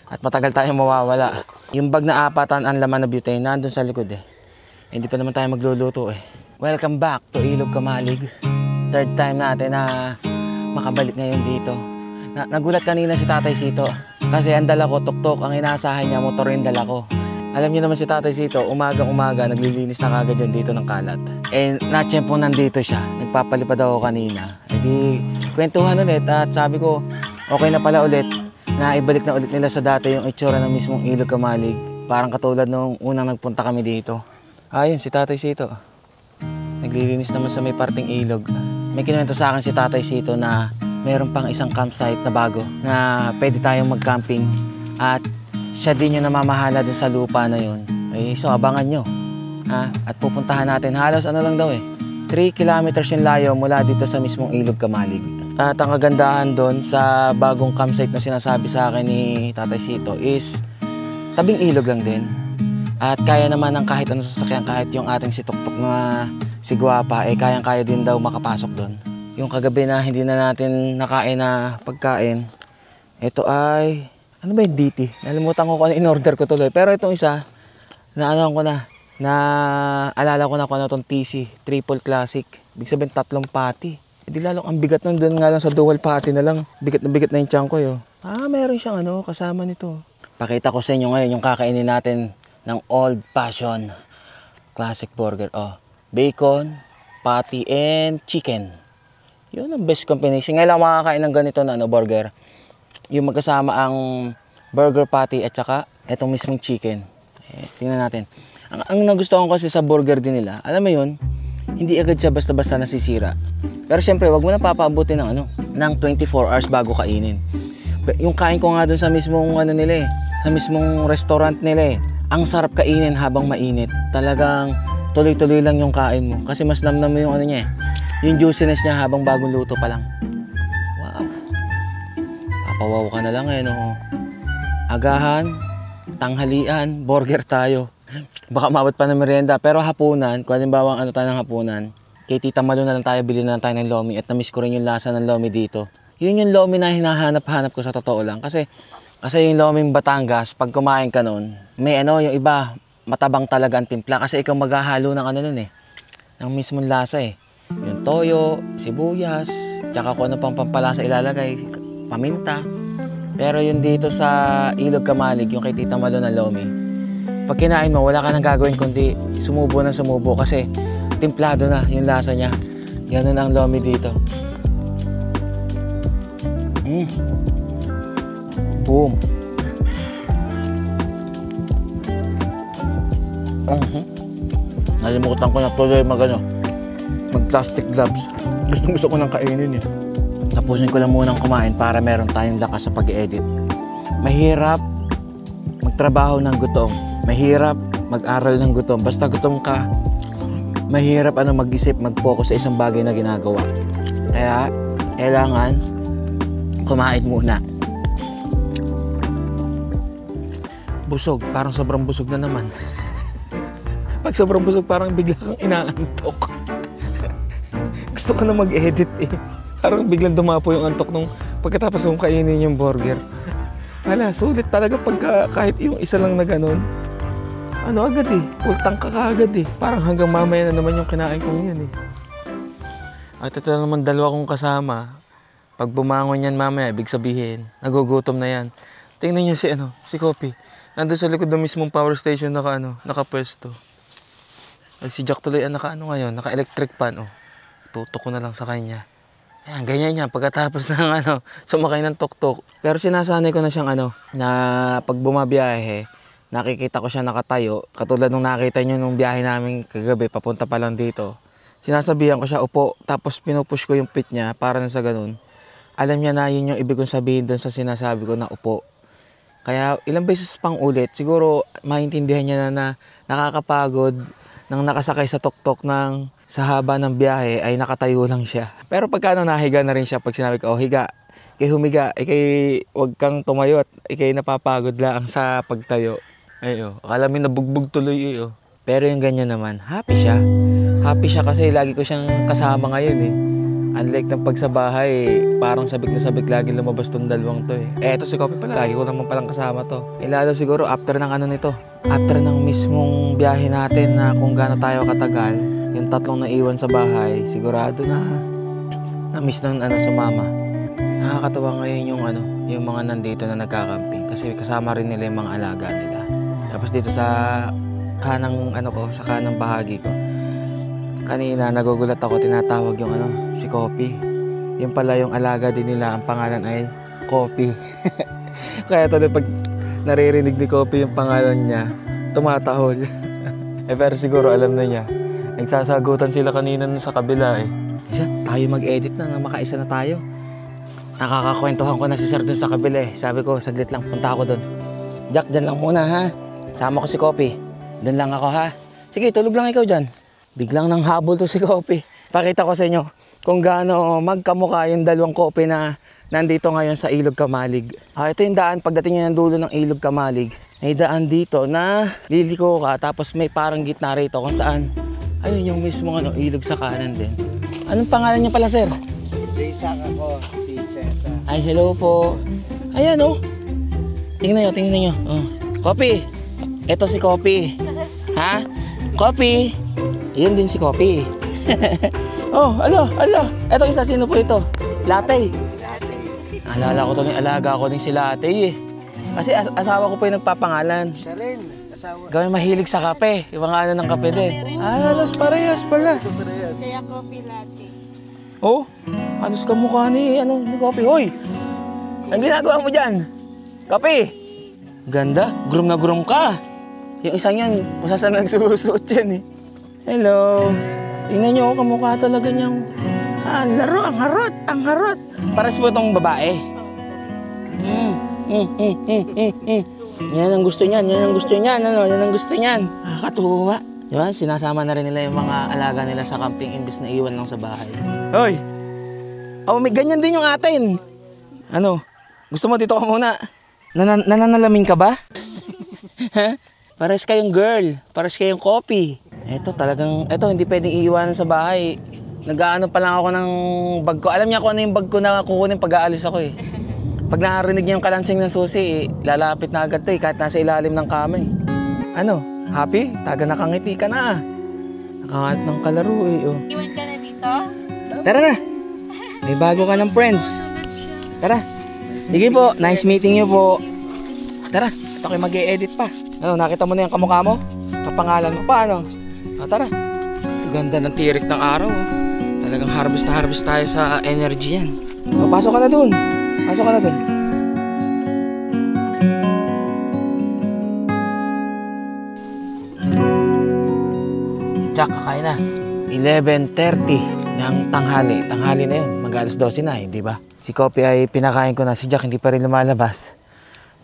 Speaker 1: at matagal tayong mawawala. Yung bag na 4 ang laman na butane nandun sa likod hindi pa naman tayo magluluto Welcome back to Ilog Kamalig. Third time natin na makabalik ngayon dito. Nagulat kanina si Tatay Sito kasi ang dala ko tuktok, ang inaasahan niya motor yung dala ko. Alam niyo naman si Tatay Sito, umaga naglilinis na kagad dyan dito ng kalat. Natsyempo nandito siya, nagpapalipad ako kanina. Di kwentuhan ulit at sabi ko, okay na pala ulit na ibalik na ulit nila sa dati yung itsura ng mismong Ilog Kamalig. Parang katulad nung unang nagpunta kami dito. Ayun, si Tatay Sito. Naglilinis naman sa may parting ilog. May kinuwento sa akin si Tatay Sito na meron pang isang campsite na bago na pwede tayong mag-camping at siya din yung namamahala dun sa lupa na yun. So abangan nyo. At pupuntahan natin halos lang daw 3 kilometers yung layo mula dito sa mismong Ilog Kamalig. At ang kagandahan doon sa bagong campsite na sinasabi sa akin ni Tatay Sito is tabing ilog lang din. At kaya naman ng kahit anong sasakyan, kahit yung ating si Tuktok na si Guapa, kayang-kaya din daw makapasok doon. Yung kagabi na hindi na natin nakain na pagkain, ito ay, ano ba yung DT? Nalimutan ko kung ano in-order ko tuloy. Pero itong isa, alala ko na kung ano itong TC, Triple Classic. Ibig sabihin 3 patty. Hindi lalong ang bigat nun, doon nga lang sa dual patty na lang. Bigat na yung tiyan ko yun. Meron siyang kasama nito. Pakita ko sa inyo ngayon yung kakainin natin ng Old Passion Classic Burger. Bacon, patty, and chicken. Yun ang best combination. Ngayon lang makakain ng ganito na burger. Yung magkasama ang burger patty at saka itong mismong chicken. Tingnan natin. Ang nagustuhan ko kasi sa burger din nila, alam mo yun, hindi agad siya basta-basta nasisira. Pero syempre, wag mo na papaabutin ng 24 hours bago kainin. Yung kain ko nga dun sa mismong nila sa mismong restaurant nila ang sarap kainin habang mainit. Talagang tuloy-tuloy lang yung kain mo. Kasi mas namnam mo yung niya yung juiciness niya habang bagong luto pa lang. Wow. Papawaw ka na lang Agahan, tanghalian, burger tayo. Baka mabot pa ng merienda. Pero hapunan, kung halimbawa tayo ng hapunan, kay Tita Malu na lang tayo, bilhin na lang tayo ng lomi. At namiss ko rin yung lasa ng lomi dito. Yun yung lomi na hinahanap-hanap ko sa totoo lang. Kasi yung loming Batangas, pag kumain ka nun, may yung iba, matabang talaga ang timpla. Kasi ikaw maghahalo ng ng mismong lasa Yung toyo, sibuyas, tsaka kung ano pang pampalasa ilalagay, paminta. Pero yung dito sa Ilog Kamalig, yung kay Tita Malu na lomi, pag kinain mo, wala ka nang gagawin kundi sumubo ng sumubo kasi timplado na yung lasa niya. Ganun ang lomi dito. Boom. Nalimutan ko na tuloy mag-plastic gloves. Gusto ko nang kainin Tapusin ko lang munang kumain para meron tayong lakas sa pag-edit. Mahirap magtrabaho ng gutom. Mahirap mag-aral ng gutom. Basta gutom ka, mahirap mag-isip, mag-focus sa isang bagay na ginagawa. Kaya, kailangan kumain muna. Busog, parang sobrang busog na naman. Pag sobrang busog, parang bigla kang inaantok. Gusto ko na mag-edit eh. Parang biglang dumapo yung antok nung pagkatapos kong kainin yung burger. Hala, sulit talaga pagka kahit yung isa lang na ganun. Ano agad eh, full tank ka agad eh. Parang hanggang mamaya na naman yung kinain kong yan eh. At ito na naman dalawa kong kasama. Pag bumangon yan mamaya, ibig sabihin, nagugutom na yan. Tingnan niyo si Kopi. Nandun sa likod ng mismong power station nakapwesto. Ay, si Jack tuloy ngayon, naka-electric pan oh. Tutok ko na lang sa kanya. Ayan, ganyan yan. Pagkatapos ng sumakay ng tuk-tuk. Pero sinasanay ko na siyang na pag bumabiyahe, nakikita ko siya nakatayo. Katulad nung nakita niyo nung biyahe namin kagabi, papunta pa lang dito. Sinasabihan ko siya, upo. Tapos pinupush ko yung pit niya para na sa ganun. Alam niya na yun yung ibig kong sabihin doon sa sinasabi ko na upo. Kaya ilang beses pang ulit, siguro maintindihan niya na nakakapagod nang nakasakay sa tuk-tuk sa haba ng biyahe ay nakatayo lang siya. Pero pagka nahiga na rin siya pag sinabi ko, higa, ikay humiga, ikay huwag kang tumayo at ikay napapagod lang sa pagtayo. Ay akala mo nabugbog tuloy eh. Pero yung ganyan naman, happy siya. Happy siya kasi lagi ko siyang kasama ngayon eh. Unlike ng pag sa bahay, parang sabik na sabik lagi lumabas tong dalawang to eh. Eto si Kopi pala, lagi ko naman palang kasama to. Lalo siguro after ng nito, after ng mismong biyahe natin na kung gaano tayo katagal, yung tatlong naiwan sa bahay, sigurado na miss ng sumama. Nakakatawa ngayon yung mga nandito na nagkakamping kasi kasama rin nila yung mga alaga nila. Tapos dito sa kanang sa kanang bahagi ko. Kanina nagugulat ako, tinatawag yung si Kopi. Yung pala yung alaga din nila, ang pangalan ay Kopi. Kaya tuloy pag naririnig ni Kopi yung pangalan niya, tumatahol. Pero siguro alam na niya. Nagsasagutan sila kanina sa kabila eh. Isa, tayo mag-edit na, makaisa na tayo. Nakakakwentuhan ko na si Sir dun sa kabila eh. Sabi ko, saglit lang, punta ako dun. Jack, dyan lang muna ha. Sama ko si Kopi. Dun lang ako ha. Sige, tulog lang ikaw dyan. Biglang nang habol to si Kopi. Pakita ko sa inyo kung gaano magkamukha yung dalawang Kopi na nandito ngayon sa Ilog Kamalig. Ito yung daan, pagdating nyo ng dulo ng Ilog Kamalig, may daan dito na liliko ka, tapos may parang gitna rito kung saan, ayun yung mismong ilog sa kanan din. Anong pangalan niyo pala, sir?
Speaker 6: Jason ako, si Chesa.
Speaker 1: Ay, hello po. Ayan Tingnan nyo. Kopi. Ito si Kopi. Ha? Kopi. Iyan din si Kopi. Alo. Eto isa, sino po ito? Latte. Alala ko to yung alaga ko din si Latte eh. Kasi asawa ko po yung nagpapangalan.
Speaker 6: Siya rin, asawa.
Speaker 1: Gawin mahilig sa kape. Yung mga ng kape din. Halos parehas pala.
Speaker 3: Kaya coffee latte.
Speaker 1: Halos kamukha ni Kopi. Hoy! Ang ginagawa mo dyan? Kopi! Ganda, grum na grum ka. Yung isang yan, kung saan nagsusuot yan eh. Hello. Tingnan nyo, kamukha talaga niyang laro, ang harot. Pares po itong babae. Yan ang gusto niyan. Yan ang gusto niyan. Nakakatuwa. Diba? Sinasama na rin nila yung mga alaga nila sa camping imbis na iwan lang sa bahay. Hoy! May ganyan din yung atin. Gusto mo dito ka muna? Nananalamin ka ba? Pares kayong girl. Pares kayong Kopi. Ito hindi pwedeng iiwanan sa bahay. Nag-aano pa lang ako ng bag ko. Alam niya kung ano yung bag ko na kukunin pag aalis ako eh. Pag nakarinig niya yung kalansing ng susi, lalapit na agad to eh, kahit nasa ilalim ng kama eh. Happy? Taga nakangiti ka na ah. Nakahanap ng kalaro eh.
Speaker 3: Iwan ka na dito?
Speaker 1: Tara na. May bago ka ng friends. Tara. Sige po, nice meeting you po. Tara, ito kayo mag-e-edit pa. Nakita mo na yung kamukha mo? Kapangalan mo pa, tara. Ganda ng tirik ng araw. Talagang harvest tayo sa energy yan. Pasok ka na dun. Jack, kakain na. 11:30 ng tanghali. Tanghali na yun. Mag-alas 12 na, di ba? Si Kopi ay pinakain ko na. Si Jack hindi pa rin lumalabas.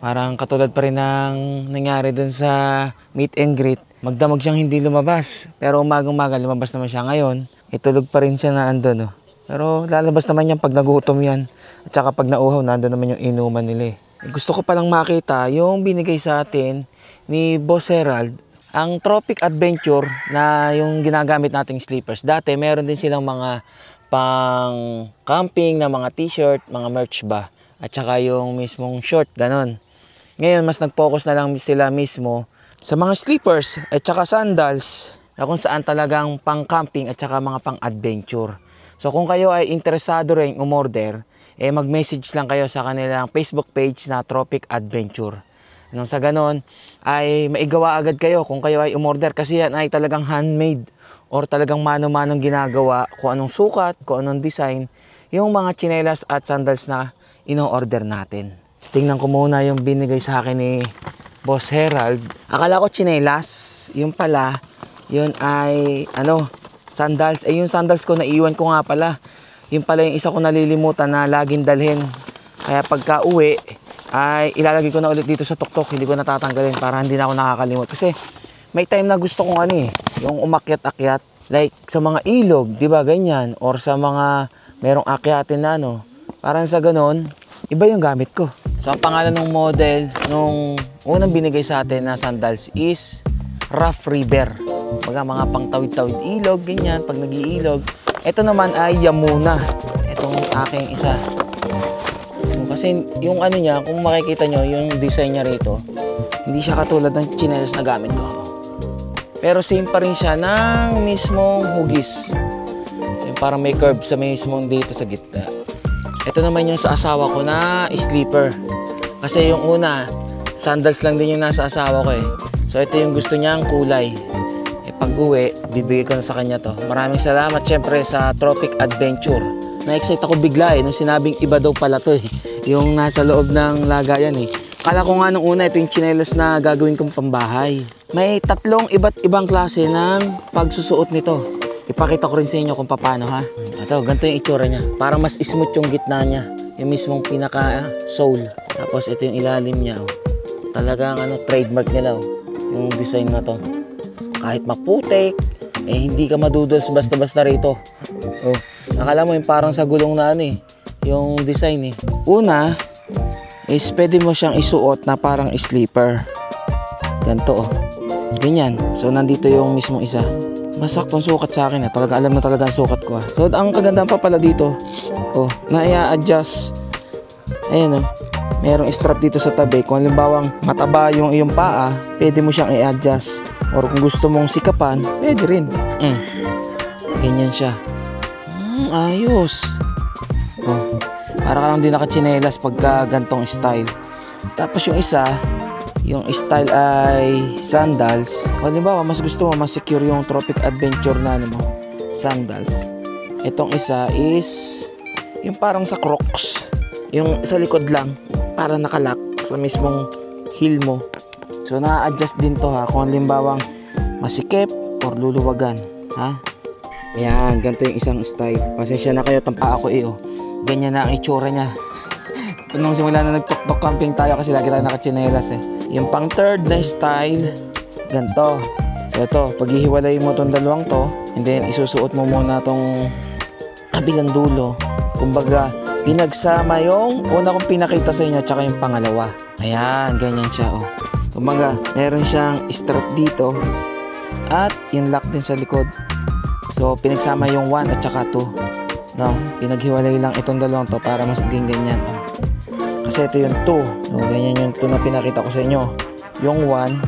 Speaker 1: Parang katulad pa rin ng nangyari dun sa meet and greet. Magdamag siyang hindi lumabas. Pero umagang-umaga lumabas naman siya ngayon. Itulog pa rin siya na andun. Oh. Pero lalabas naman yan pag nagutom yan. At saka pag nauhaw, nandun naman yung inuman nila. Gusto ko palang makita yung binigay sa atin ni Boss Herald. Ang Tropic Adventure na yung ginagamit nating sleepers. Dati meron din silang mga pang camping na mga t-shirt, mga merch ba. At saka yung mismong short, ganon. Ngayon, mas nag-focus na lang sila mismo sa mga sleepers at saka sandals na kung saan talagang pang-camping at saka mga pang-adventure. So kung kayo ay interesado rin umorder, mag-message lang kayo sa kanilang Facebook page na Tropic Adventure. Nang sa ganon, ay maigawa agad kayo kung kayo ay umorder kasi yan ay talagang handmade or talagang mano-manong ginagawa kung anong sukat, kung anong design, yung mga tsinelas at sandals na ino-order natin. Tingnan ko muna yung binigay sa akin ni Boss Herald. Akala ko tsinelas. Yung pala, yun ay sandals. Yung sandals ko naiwan ko nga pala. Yung pala yung isa ko nalilimutan na laging dalhin. Kaya pagka uwi, ay ilalagay ko na ulit dito sa tuktok. Hindi ko natatanggalin para hindi na ako nakakalimot. Kasi may time na gusto kong yung umakyat-akyat. Like sa mga ilog, di ba ganyan? Or sa mga merong akyatin na Parang sa ganon, iba yung gamit ko. So ang pangalan ng model nung unang binigay sa atin na sandals is Rough River. Mga pangtawid-tawid ilog, ganyan, pag nag-iilog. Ito naman ay Yamuna. Itong aking isa. Kasi yung niya, kung makikita nyo, yung design niya rito, hindi siya katulad ng tsinelas na gamit ko. Pero same pa rin siya ng mismong hugis. Yung parang may curve sa mismong dito sa gitna. Ito naman yung sa asawa ko na sleeper. Kasi yung una, sandals lang din yung nasa asawa ko So ito yung gusto niyang kulay. Pag uwi, bibigay ko na sa kanya to. Maraming salamat syempre sa Tropic Adventure. Na-excite ako bigla nung sinabing iba daw pala to Yung nasa loob ng lagayan Kala ko nga nung una ito yung tsinelas na gagawin kong pambahay. May 3 iba't ibang klase ng pagsusuot nito. Ipakita ko rin sa inyo kung paano Ito, ganito yung itsura niya. Parang mas smooth yung gitna niya. Yung mismong pinaka-sole. Tapos ito yung ilalim niya. Talagang trademark nila. Yung design na to. Kahit maputik, hindi ka maduduls basta-basta rito. Nakala mo yung parang sa gulong na yung design Una, is pwede mo siyang isuot na parang sleeper. Ganito Ganyan. So nandito yung mismong isa. Masaktong sukat sa akin Talaga alam na talaga ang sukat ko So ang kagandahan pa pala dito, na i-adjust. Ayan merong strap dito sa tabi. Kung halimbawang mataba yung iyong paa, pwede mo siyang i-adjust. Or kung gusto mong sikapan, pwede rin. Ganyan siya. Ayos. Para ka lang din nakatsinelas pagka gantong style. Tapos yung isa, yung style ay sandals. Halimbawa, mas gusto mo, mas secure yung Tropic Adventure na sandals. Itong isa is yung parang sa Crocs. Yung sa likod lang, para nakalak sa mismong heel mo. So na-adjust din to kung halimbawang masikip or luluwagan. Yan, ganito yung isang style. Pasensya na kayo, tampa ako Ganyan na ang itsura niya. Nung simula na nagtok-tok camping tayo kasi lagi tayo nakatsinelas Yung pang third na style, ganito. So ito, paghihiwalay mo tong dalawang to, and then isusuot mo muna tong kabilang dulo. Kumbaga, pinagsama yung una kong pinakita sa inyo tsaka yung pangalawa. Ayan, ganyan siya Kumbaga, meron siyang strap dito at yung lock din sa likod. So, pinagsama yung 1 at saka 2. Pinaghiwalay lang itong dalawang to para mas maging ganyan. Kasi ito yung 2. So, ganyan yung 2 na pinakita ko sa inyo. Yung 1,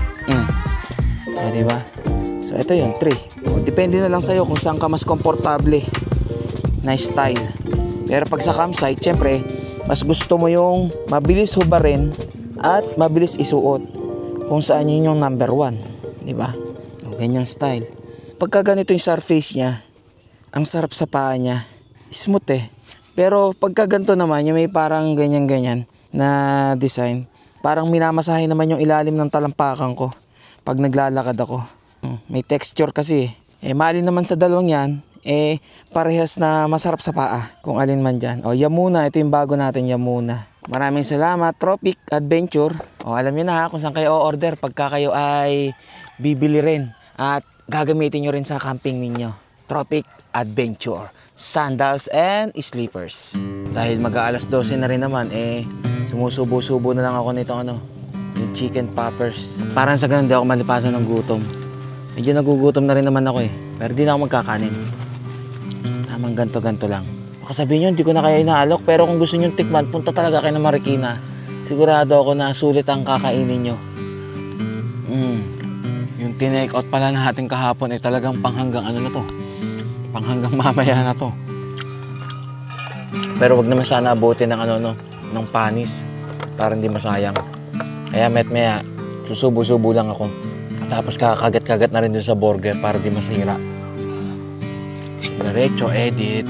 Speaker 1: diba? So, ito yung 3. Depende na lang sa'yo kung saan ka mas komportable na style. Pero pag sa campsite, syempre, mas gusto mo yung mabilis hubarin at mabilis isuot. Kung saan yun yung number 1. Diba? Ganyang style. Pagka ganito yung surface niya, ang sarap sa paa niya. Smooth Pero pagka ganito naman, yung may parang ganyan-ganyan na design, parang minamasahe naman yung ilalim ng talampakan ko pag naglalakad ako. May texture kasi. Mali naman sa dalawang yan, parehas na masarap sa paa kung alin man dyan. Yamuna, ito yung bago natin, Yamuna. Maraming salamat, Tropic Adventure. O, alam nyo na ha, kung saan kayo o-order pagka kayo ay bibili rin at gagamitin nyo rin sa camping ninyo. Tropic Adventure. Sandals and sleepers. Dahil mag-aalas 12 na rin naman, sumusubo-subo na lang ako nitong yung chicken poppers. Parang sa ganun, di ako malipasan ng gutom. Medyo nagugutom na rin naman ako pero di na ako magkakanin. Tamang ganto-ganto lang. Baka sabihin nyo, hindi ko na kaya inaalok, pero kung gusto nyo tikman, punta talaga kayo ng Marikina. Sigurado ako na sulit ang kakainin nyo. Yung tinake out pala natin kahapon talagang panghanggang panghanggang mamaya na to. Pero wag naman sana abutin ng ng panis para hindi masayang. Kaya maya susubo-subo lang ako. Tapos kakagat-kagat na rin dun sa burger para di masira. Diretso edit.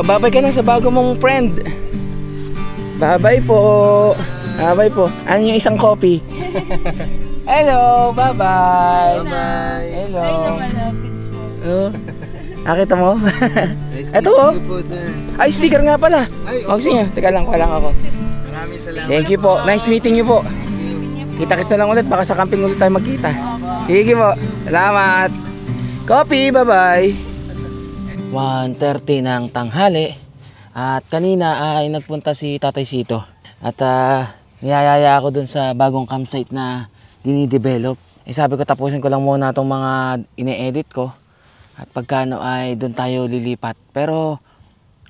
Speaker 1: Babay ka na sa bago mong friend. Babay po. Babay po. Ano yung isang coffee? Hello, bye-bye. Bye-bye. Hello. Oh. Nakita mo? Ito Ay, sticker nga pala. Sige, teka lang, walang ako.
Speaker 9: Maraming salamat.
Speaker 1: Thank you po. Nice meeting you po. Kita-kits na lang ulit, baka sa camping ulit tayo magkita. Sige po. Salamat. Coffee, bye-bye. 1:30 ng tanghali. At kanina ay nagpunta si Tatay Sito. At niyayaya ako dun sa bagong campsite na dinidevelop. Sabi ko tapusin ko lang muna itong mga ine-edit ko. At pagkano ay doon tayo lilipat. Pero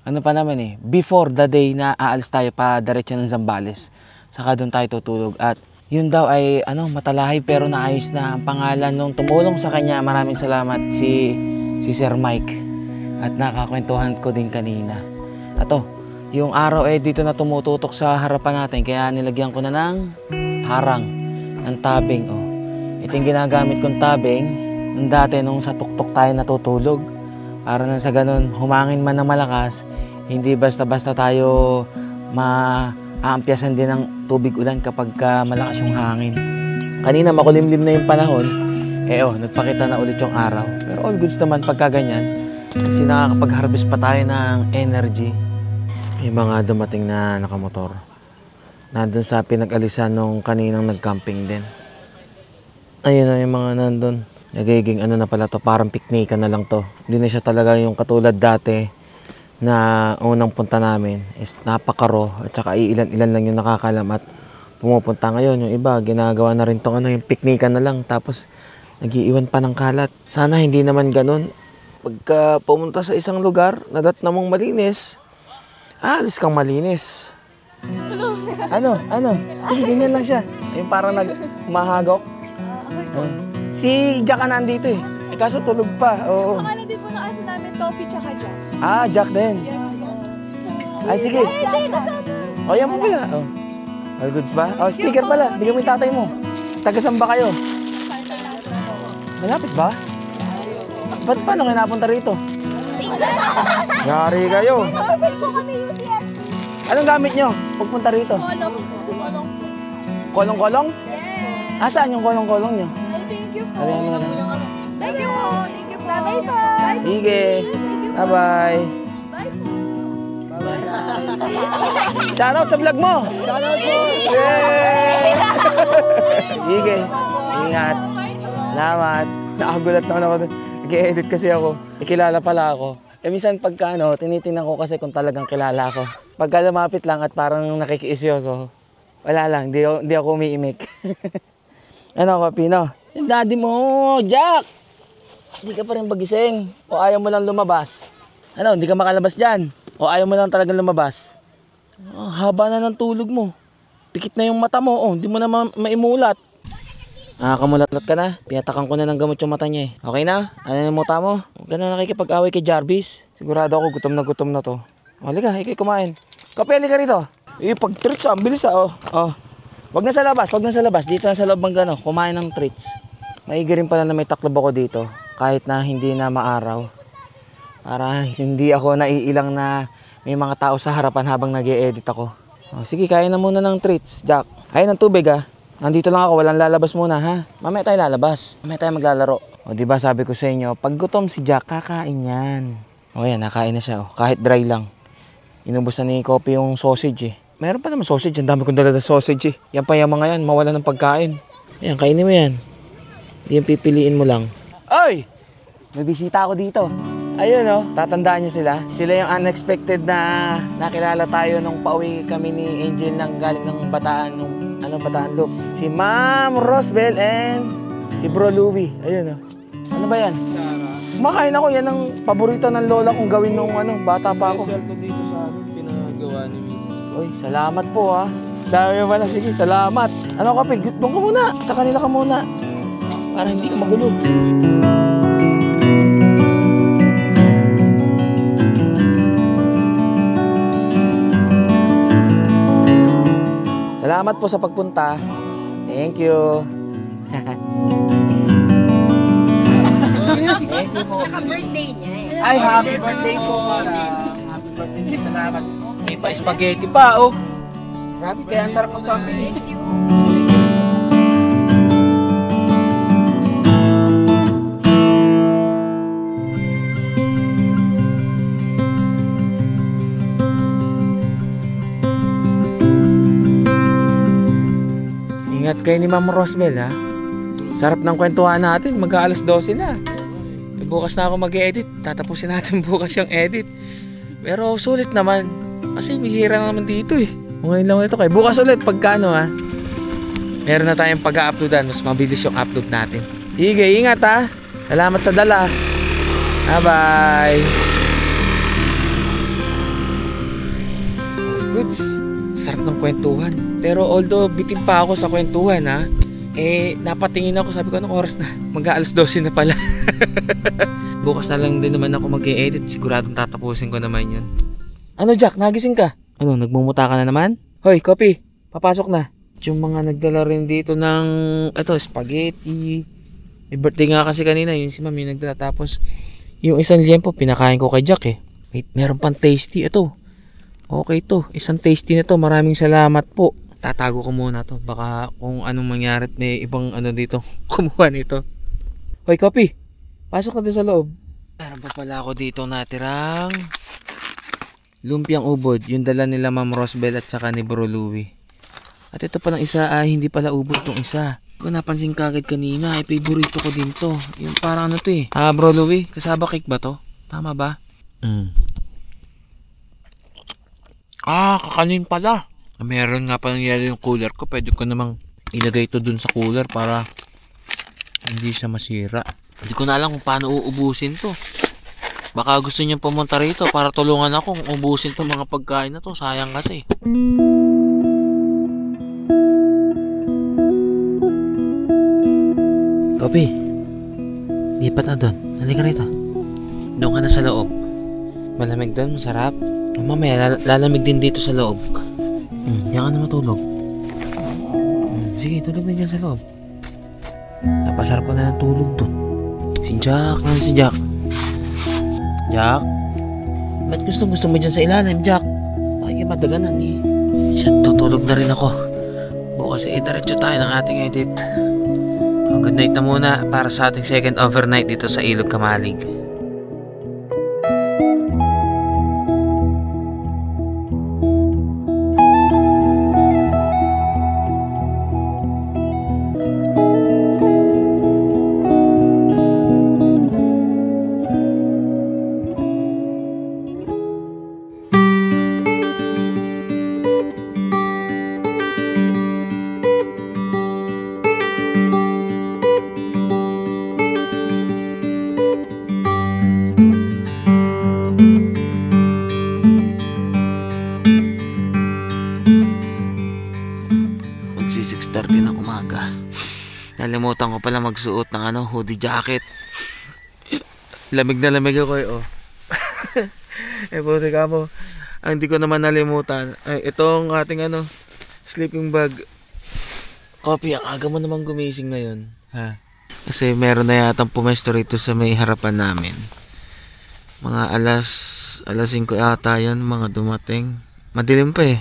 Speaker 1: ano pa naman before the day na aalis tayo pa diretso ng Zambales. Saka doon tayo tutulog. At yun daw ay matalahay pero naayos na ang pangalan nung tumulong sa kanya. Maraming salamat si Sir Mike. At nakakwentuhan ko din kanina. Yung araw dito na tumututok sa harapan natin. Kaya nilagyan ko na ng harang. Ang tabing, Ito yung ginagamit kong tabing nung dati nung sa tuktok tayo natutulog. Para na sa ganun, humangin man ng malakas, hindi basta-basta tayo maaampyasan din ng tubig ulan kapag malakas yung hangin. Kanina makulimlim na yung panahon, nagpakita na ulit yung araw. Pero all goods naman pagka ganyan, kasi nakakapag-harvest pa tayo ng energy. May mga dumating na nakamotor. Nandun sa pinag-alisan nung kaninang nag-camping din. Ayun na yung mga nandun. Nagiging na pala to, parang piknikan na lang to. Hindi na siya talaga yung katulad dati na unang punta namin. Napakaro at saka ilan-ilan lang yung nakakalam at pumupunta ngayon. Yung iba, ginagawa na rin tong yung piknikan na lang tapos nag-iiwan pa ng kalat. Sana hindi naman ganun. Pagka pumunta sa isang lugar, nadat namang malinis, alis kang malinis. Ano? Sige, ganyan lang siya. Yung parang mahagok. Si Jack na nandito kaso tulog pa. Oo.
Speaker 3: Pangalan din po ng aso namin, Toffee tsaka Jack.
Speaker 1: Jack din.
Speaker 3: Yes.
Speaker 1: Ay, sige. Yan mo pala. All goods ba? Sticker pala. Bigyan mo yung tatay mo. Taga-saan ba kayo? Malapit ba? Ba't paano kayo napunta rito? Yari kayo. Anong gamit nyo pagpunta rito? Kolong-kolong?
Speaker 3: Yes.
Speaker 1: Saan yung kolong-kolong nyo?
Speaker 3: Thank you po.
Speaker 1: Thank you po.
Speaker 3: Thank you po. Bye po.
Speaker 1: Sige. Bye-bye.
Speaker 3: Bye po.
Speaker 1: Shoutout sa vlog mo. Shoutout po. Yay! Sige. Ingat. Salamat. Nakagulat naman ako. Nag-edit kasi ako. Kilala pala ako. Minsan pagka tinitingnan ko kasi kung talagang kilala ako. Pagka lumapit lang at parang nakikiisyoso, wala lang, hindi ako umiimik. Pino? Yung daddy mo, Jack! Hindi ka pa rin bagising. O ayaw mo lang lumabas? Hindi ka makalabas dyan? O ayaw mo lang talagang lumabas? Haba na ng tulog mo. Pikit na yung mata mo, hindi mo na maimulat. Kamulat-lat ka na. Pinatakan ko na ng gamot yung mata niya Okay na? Ano yung mata mo? Huwag ka na nakikipag-away kay Jarvis. Sigurado ako gutom na to. Halika, ikay kumain. Kape, halika rito. Pag-treats ang bilis Wag na sa labas. Dito na sa loob ng kumain ng treats. Maigi rin pala na may taklob ako dito. Kahit na hindi na maaraw. Para hindi ako naiilang na may mga tao sa harapan habang nag-e-edit ako. Sige, kain na muna ng treats, Jack. Ayun ng tubig Nandito lang ako, walang lalabas muna ha. Mamaya tayo lalabas. Mamaya tayo maglalaro. O di ba sabi ko sa inyo, pag gutom si Jack, kakain yan. O yan, nakain na siya. O. Kahit dry lang. Inubos na ni Kopi yung sausage eh. Meron pa naman sausage, ang dami kong dala na sausage eh. Yan pa yung mga yan, mawala ng pagkain. Ayan, kainin mo yan. Hindi yung pipiliin mo lang. Ay! May bisita ako dito. Ayun oh, tatandaan niyo sila. Sila yung unexpected na nakilala tayo nung pauwi kami ni Angel ng galing ng Bataan, nung Bataan Loop. Si Ma'am Rosbel and si Bro Louie. Ayun oh. Ano ba yan? Kumakain ako, yan ang paborito ng lola kong gawin nung bata pa ako.
Speaker 2: Special to dito sa amin, pinagawa ni Mrs.
Speaker 1: Uy, salamat po ha. Dami mo na, sige, salamat. Ano Kapi, gutbong ka muna. Sa kanila ka muna. Para hindi ka magulo. Salamat po sa pagpunta. Thank you. Thank you po.
Speaker 3: Saka birthday niya eh.
Speaker 1: Ay, happy birthday po. Happy birthday. Salamat. May pa spaghetti pa, oh. Grabe, kaya ang sarap ang company.
Speaker 3: Thank you.
Speaker 1: Ingat kayo ni Ma'am Rosbel ha. Sarap ng kwentuhan natin, mag-aalas 12 na. Bukas na ako mag-edit, tatapusin natin bukas yung edit. Pero sulit naman, kasi bihira na naman dito eh. Ngayon lang ito kay bukas ulit pagkano ha. Meron na tayong pag-uploadan, mas mabilis yung upload natin. Sige, ingat ha. Salamat sa dala. Bye-bye. Goods. Sarap ng kwentuhan. Pero although bitin pa ako sa kwentuhan ha, napatingin ako, sabi ko anong oras na? Mag-aalas 12 na pala. Bukas na lang din naman ako mag-e-edit, siguradong tatapusin ko naman yun. Ano Jack, nagising ka? Ano, nagmumuta ka na naman? Hoy, Kopi, papasok na. Yung mga nagdala rin dito ng, spaghetti. May birthday nga kasi kanina, yun si Mami nagdala. Tapos, yung isang liempo, pinakain ko kay Jack eh. Wait, meron pang tasty. Ito, okay to, isang tasty na to. Maraming salamat po. Tatago ko muna to. Baka kung anong mangyari at may ibang dito kumuha nito. Hoy, Kopi, pasok ka doon sa loob. Meron pa pala ako dito natirang lumpiang ubod. Yung dala nila Ma'am Rosbel at saka ni Bro Louie. At ito palang isa hindi pala ubod tong isa. Kung napansin kagad kanina, favorito ko din to. Yung parang to eh. Bro Louie, kasaba cake ba to? Tama ba? Kakanin pala. Meron nga pa nangyari yung cooler ko. Pwede ko namang ilagay ito dun sa cooler para hindi siya masira. Hindi ko na alam kung paano uubusin to. Baka gusto niyo pumunta rito para tulungan ako kung ubusin to mga pagkain na to. Sayang kasi. Kopi, lipat na doon. Halika rito. Doon ka na sa loob. Malamig doon, masarap. Mamaya lalamig din dito sa loob. Diyan ka na matulog. Sige, tulog na dyan sa loob. Napasarap ko na ng tulog doon. Si Jack, si Jack. Jack? Ba't gusto mo dyan sa ilalim, Jack? Bakit madaganan eh? Siya, tutulog na rin ako. Bukas diretso tayo ng ating edit. Good night na muna para sa ating second overnight dito sa Ilog Kamalig. Nalimutan ko pala magsuot ng hoodie jacket. Lamig na lamig ako eh, oh. Puti ka mo. Ang hindi ko naman nalimutan ay itong ating sleeping bag. Kopi, ang aga mo naman gumising ngayon, ha? Kasi meron na yatang pumesto rito sa may harapan namin. Mga alas 5 ata yan, mga dumating. Madilim pa eh.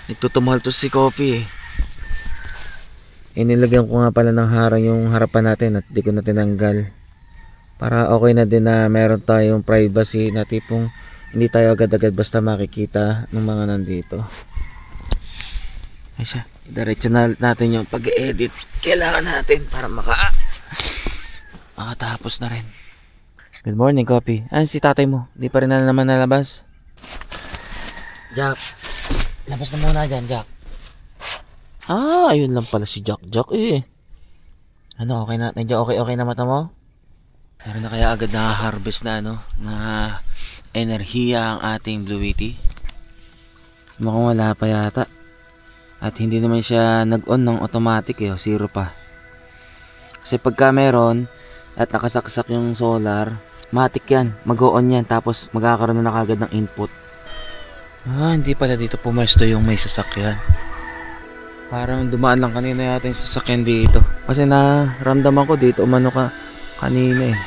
Speaker 1: Nagtutumahal to si Kopi eh. Inilagyan ko nga pala ng harang yung harapan natin at di ko na tinanggal. Para okay na din na meron tayong privacy na tipong hindi tayo agad-agad basta makikita ng mga nandito. Ay siya, diretso na natin yung pag-edit. Kailangan natin para makatapos na rin. Good morning, Kopi. Ah, si tatay mo. Di pa rin na naman nalabas. Jack, labas na muna dyan, Jack. Ah, ayun lang pala si Jack eh. Ano, okay na? Medyo okay na mata mo? Meron na kaya agad na harvest na na enerhiya ang ating Blue Wheatie? Mukhang wala pa yata. At hindi naman siya nag-on ng automatic zero pa. Kasi pagka meron at nakasaksak yung solar, matik yan, mag-on yan tapos magkakaroon na kagad ng input. Ah, hindi pala dito pumesto yung may sasakyan. Parang dumaan lang kanina yata yung sasakyan dito. Kasi naramdaman ko dito umano ka kanina eh.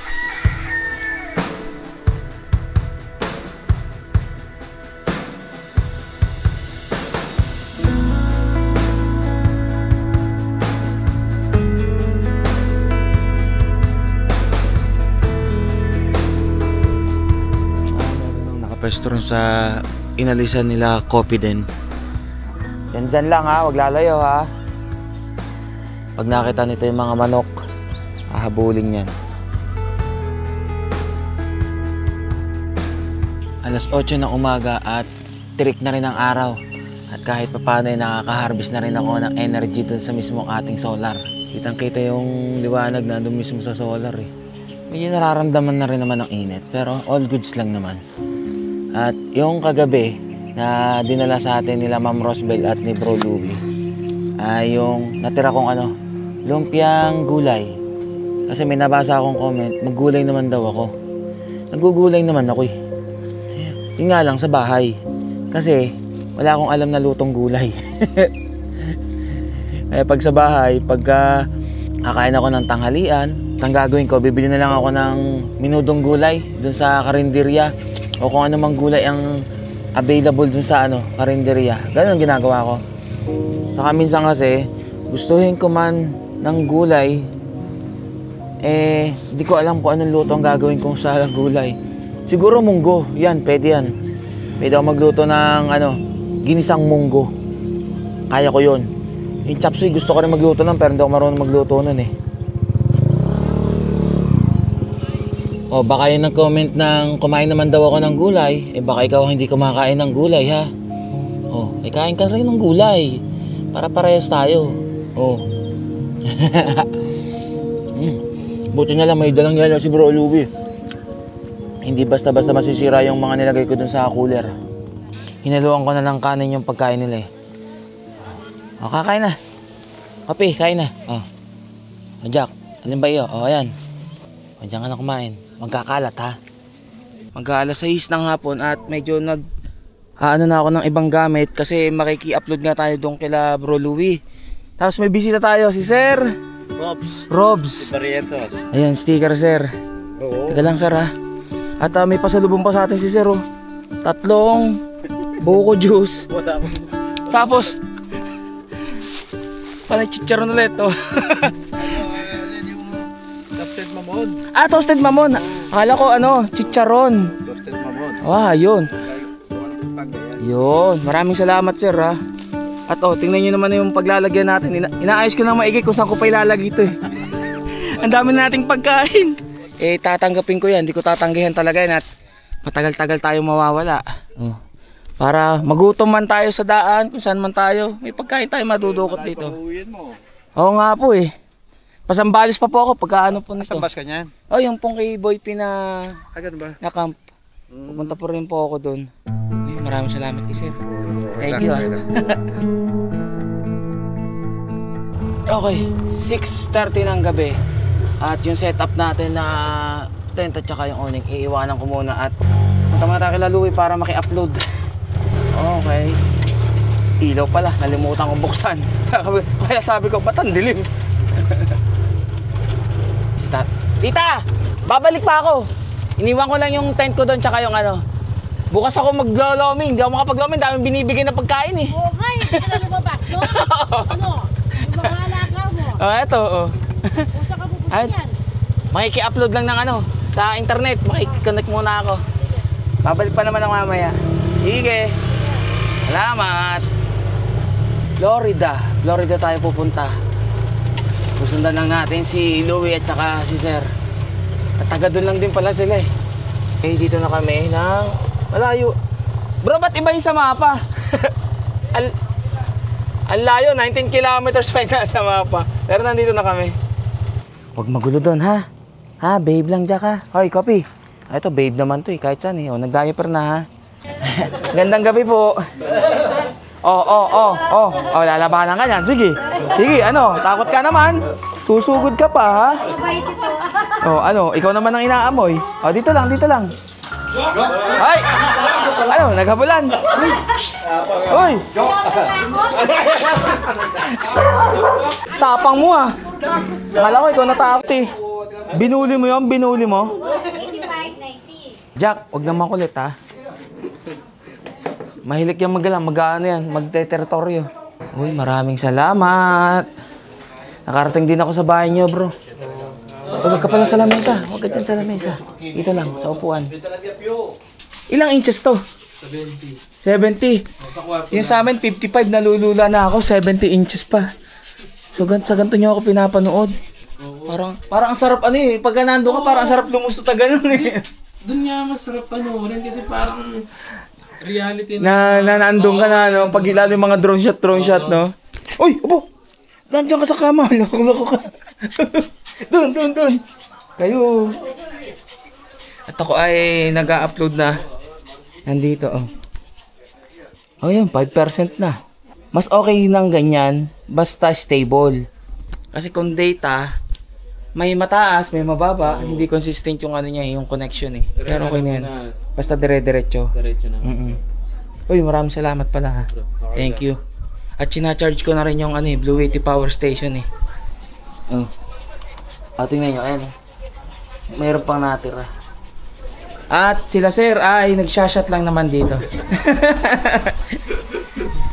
Speaker 1: Nakapesto rin sa inalisan nila Kopi din. Dyan lang ha, wag lalayo ha. Pag nakita nito yung mga manok, hahabulin yan. Alas 8 ng umaga at tirik na rin ang araw. At kahit papaano ay nakaka-harvest na rin ako ng energy dun sa mismong ating solar. Kitang kita yung liwanag na dun mismo sa solar eh. Medyo nararamdaman na rin naman ang init, pero all goods lang naman. At yung kagabi na dinala sa atin nila Ma'am Rosbel at ni Bro Louie ay yung natira kong lumpiang gulay. Kasi may nabasa akong comment, maggulay naman daw ako. Naggugulay naman ako eh. Yun nga lang sa bahay. Kasi wala akong alam na lutong gulay. Kaya pag sa bahay, pagka kakain ako ng tanghalian, ang gagawin ko, bibili na lang ako ng minudong gulay dun sa karinderya o kung ano mang gulay ang available dun sa karinderya. Ganun ang ginagawa ko. Saka minsan kasi, gustuhin ko man ng gulay, di ko alam kung anong luto ang gagawin kong sa gulay. Siguro munggo, yan, pwede yan. Pwede ako magluto ng ginisang munggo. Kaya ko yun. Yung chop suey, gusto ko rin magluto nun, pero hindi ako marunong magluto nun eh. O baka yung nag-comment ng kumain naman daw ako ng gulay, baka ikaw hindi kumakain ng gulay ha. O, kain ka rin ng gulay. Para parehas tayo. O. Buti na lang may dalang yelo si Bro Louie. Hindi basta-basta masisira yung mga nilagay ko dun sa cooler. Hinaluan ko na lang kanin yung pagkain nila eh. O, kakain na. Kape, kain na. O. Jack, alin ba iyo? O, ayan. O, diyan ka na kumain. Magkakalat ha. Mag-aalas 6 ng hapon at medyo na ako ng ibang gamit kasi makiki-upload nga tayo doon kila Bro Louie. Tapos may bisita tayo si Sir Robs.
Speaker 6: Barrientos.
Speaker 1: Ayan, sticker Sir.
Speaker 6: Oo.
Speaker 1: Taga lang Sir ha. At may pasalubong pa sa atin si Sir 3 buko juice. Tapos panay chicharon ulit
Speaker 6: Toasted mamon.
Speaker 1: toasted mamon. Akala ko chicharon.
Speaker 6: Toasted mamon.
Speaker 1: Yun. Yun. Maraming salamat Sir ha. At tingnan nyo naman yung paglalagyan natin. Inaayos ko na maigi kung saan ko pa ilalagay ito eh. Ang dami nating pagkain. Tatanggapin ko yan. Hindi ko tatanggihan talaga yan at matagal-tagal tayo mawawala. Para magutom man tayo sa daan, kung saan man tayo, may pagkain tayo madudukot dito. Oo nga po eh. Pasambalis pa po ako pagka po nito.
Speaker 6: Pasambas ka niyan?
Speaker 1: Yung pong kay Boy
Speaker 6: Ganun ba?
Speaker 1: na camp. Pupunta po rin po ako doon. Maraming salamat kay Sir. Thank you Okay, 6:30 ng gabi. At yung setup natin na tent at saka yung awning, iiwanan ko muna at punta kila Louie para maki-upload. Okay. Ilaw pala, nalimutan kong buksan. Kaya sabi ko, ba't ang dilim? Tita! Babalik pa ako! Iniwan ko lang yung tent ko doon tsaka yung bukas ako mag-loming. Hindi ako makapag-loming. Daming binibigay na pagkain eh.
Speaker 8: Oo nga, hindi ka na lumabas, no? Yung mga alakaw
Speaker 1: Eto, oh. Ay, makiki-upload lang ng ano, sa internet. Makiki-connect muna ako. Babalik pa naman ako mamaya. Sige. Salamat. Florida tayo pupunta. Susundan lang natin si Louie at saka si Sir. At taga doon lang din pala sila eh. Eh, dito na kami ng malayo. Bro, ba't iba yung sa mapa? Ang layo, 19 kilometers pa na sa mapa. Pero nandito na kami. Huwag magulo doon, ha? Ha, babe lang dyan ka. Hoy, copy. Ito, babe naman to eh, kahit saan eh. O, nag-diaper na, ha? Gandang gabi po. Oh, lalabanan ka yan. Sige, ano, takot ka naman. Susugod ka pa, ha?
Speaker 3: Mabait ito.
Speaker 1: Oh, ano, ikaw naman ang inaamoy. Oh, dito lang. Ay! Ano, naghabulan. Hoy! Tapang mo, ah. Akala ko ikaw natakot, eh. Binuli mo yun? Binuli mo?
Speaker 3: 85-90.
Speaker 1: Jack, wag naman kulit, ha? Mahilig yan mag-ano yan, magte-teritoryo. Uy, maraming salamat. Nakarating din ako sa bahay niyo, bro. Huwag ka pala sa lamesa. Huwag ka dyan sa lamesa. Dito lang, sa upuan. Ilang inches to? 70. Yung sa amin, 55. Nalulula na ako. 70 inches pa. So, sa ganito niyo ako pinapanood. Parang ang sarap ano eh. Pagka nandun ka, parang ang sarap lumusot na ganun eh.
Speaker 2: Doon nga masarap panoorin kasi parang reality
Speaker 1: Nandun ka na, no? Pag lalo yung mga drone shot, no? Uy, abo! Nandiyan ka sa kama. Loko ka. Doon. Kayo. At ako ay nag-a-upload na. Nandito, oh. Oh, yun, 5% na. Mas okay nang ganyan, basta stable. Kasi kung data, may mataas, may mababa, hindi consistent yung ano niya, yung connection eh. Pero okay na yan. Basta dire-diretso.
Speaker 2: Diretso na.
Speaker 1: Uy, maraming salamat pala ha. Thank you. At sinacharge ko na rin yung ano eh, Blue 80 Power Station eh. Oh. Tingnan nyo, ayan eh. Mayroon pang natira. At sila sir ay nagsashot lang naman dito.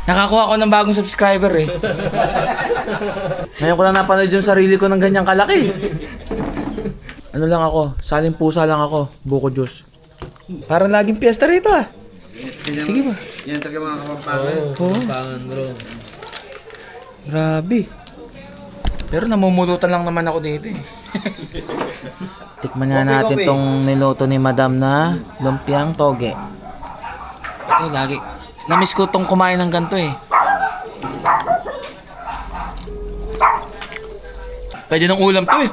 Speaker 1: Nakakuha ko ng bagong subscriber eh. Ngayon ko lang napanood yung sarili ko ng ganyang kalaki. Ano lang ako, saling pusa lang ako, buko juice. Parang laging piyesta rito ah. Sige ba?
Speaker 6: Yan talaga mga kapampangan.
Speaker 2: Pangan, bro.
Speaker 1: Grabe. Pero namumulutan lang naman ako dito eh. Tikman nga natin tong niluto ni Madam na lumpiang toge. Ito lagi. Namiss ko tong kumain ng ganito eh. Pwede ng ulam to eh.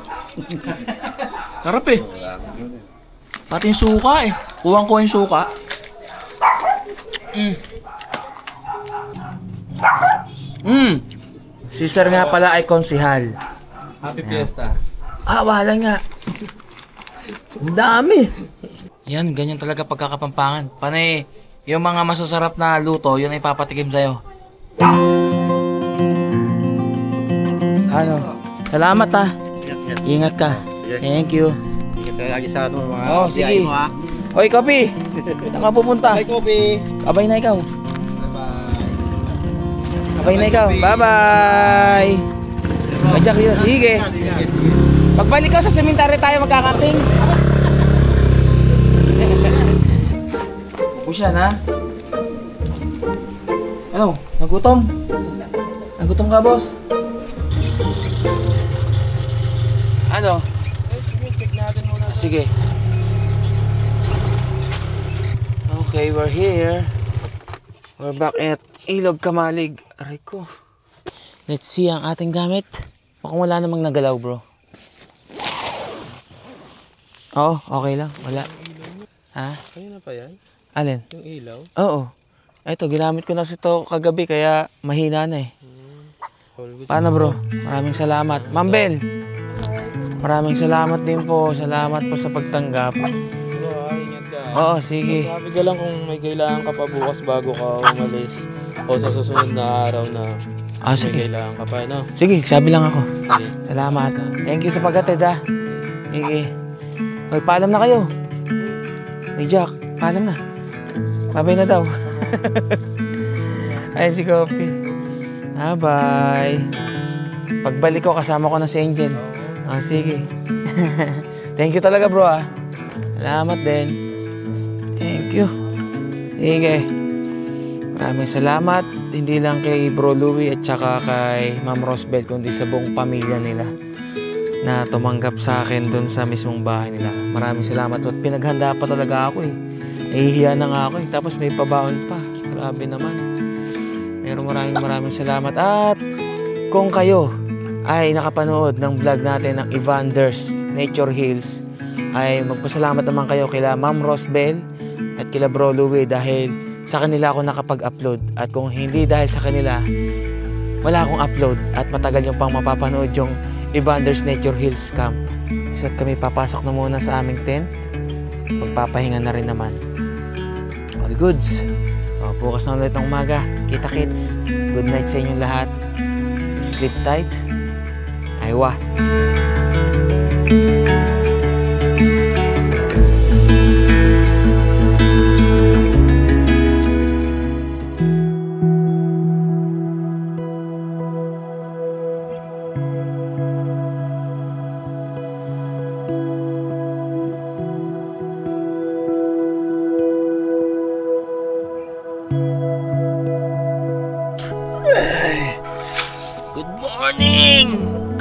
Speaker 1: Sarap eh. Pati yung suka eh. Kuwang ko yung suka. Si Sir nga pala ay konsihal.
Speaker 2: Happy Fiesta.
Speaker 1: Wala nga. Ang dami. Yan, ganyan talaga pagkakapampangan. Panay, yung mga masasarap na luto, yun ay papatikim sa'yo. Ano? Salamat ha. Ingat ka. Thank you.
Speaker 6: Ingat ka lagi sa ano, mga
Speaker 1: Sige.
Speaker 6: biyahe mo ha.
Speaker 1: Oy, Kopi! Saan ka pupunta?
Speaker 6: Hi, Kobe!
Speaker 1: Abay na ikaw.
Speaker 6: Bye-bye.
Speaker 1: Abay na ikaw. Bye-bye! Madyak yun. Sige. Pagbalik ko sa sementaryo tayo magkakamping. Pusyan ha? Ano? Nagutom? Nagutom ka, boss? Ano? Sige. Okay, we're here. We're back at Ilog Kamalig. Aray ko. Let's see ang ating gamit. Mukhang wala namang nagalaw, bro. Oo, okay lang. Wala. Ha?
Speaker 2: Ayun na pa yan?
Speaker 1: Alin?
Speaker 2: Yung ilaw?
Speaker 1: Oo. Ito, ginamit ko na ito kagabi kaya mahina na eh. Paano bro? Maraming salamat. Ma'am Bel, maraming salamat din po. Salamat po sa pagtanggap.
Speaker 2: Ingat ka.
Speaker 1: Oo, sige.
Speaker 2: Sabi ka lang kung may kailangan ka pa bukas bago ka umalis. O sa susunod na araw na may
Speaker 1: Sige.
Speaker 2: kailangan ka pa, no?
Speaker 1: Sige, sabi lang ako.
Speaker 2: Sige.
Speaker 1: Salamat. Thank you sa paghatid ha. Sige. Okay, paalam na kayo. May Jack, paalam na. Babay na daw. Ay, si Kopi. Bye. Pagbalik ko, kasama ko na si Angel. Sige. Thank you talaga, bro, ah. Salamat din. Thank you. Sige. Maraming salamat. Hindi lang kay Bro Louie at saka kay Ma'am Rosbel, kundi sa buong pamilya nila na tumanggap sa akin doon sa mismong bahay nila. Maraming salamat. At pinaghanda pa talaga ako eh. Nahihiya na nga ako eh. Tapos may pabaon pa. Grabe naman. Pero maraming salamat. At kung kayo ay nakapanood ng vlog natin ng Evander's Nature Hills, ay magpasalamat naman kayo kila Ma'am Rosbel at kila Bro Louie dahil sa kanila ako nakapag-upload. At kung hindi dahil sa kanila, wala akong upload at matagal yung pang mapapanood yung Evander's Nature Hills Camp. So kami papasok na muna sa aming tent. Magpapahinga na rin naman. All goods. Bukas na ulit ng umaga. Kita kits. Good night sa inyong lahat. Sleep tight. Aywa.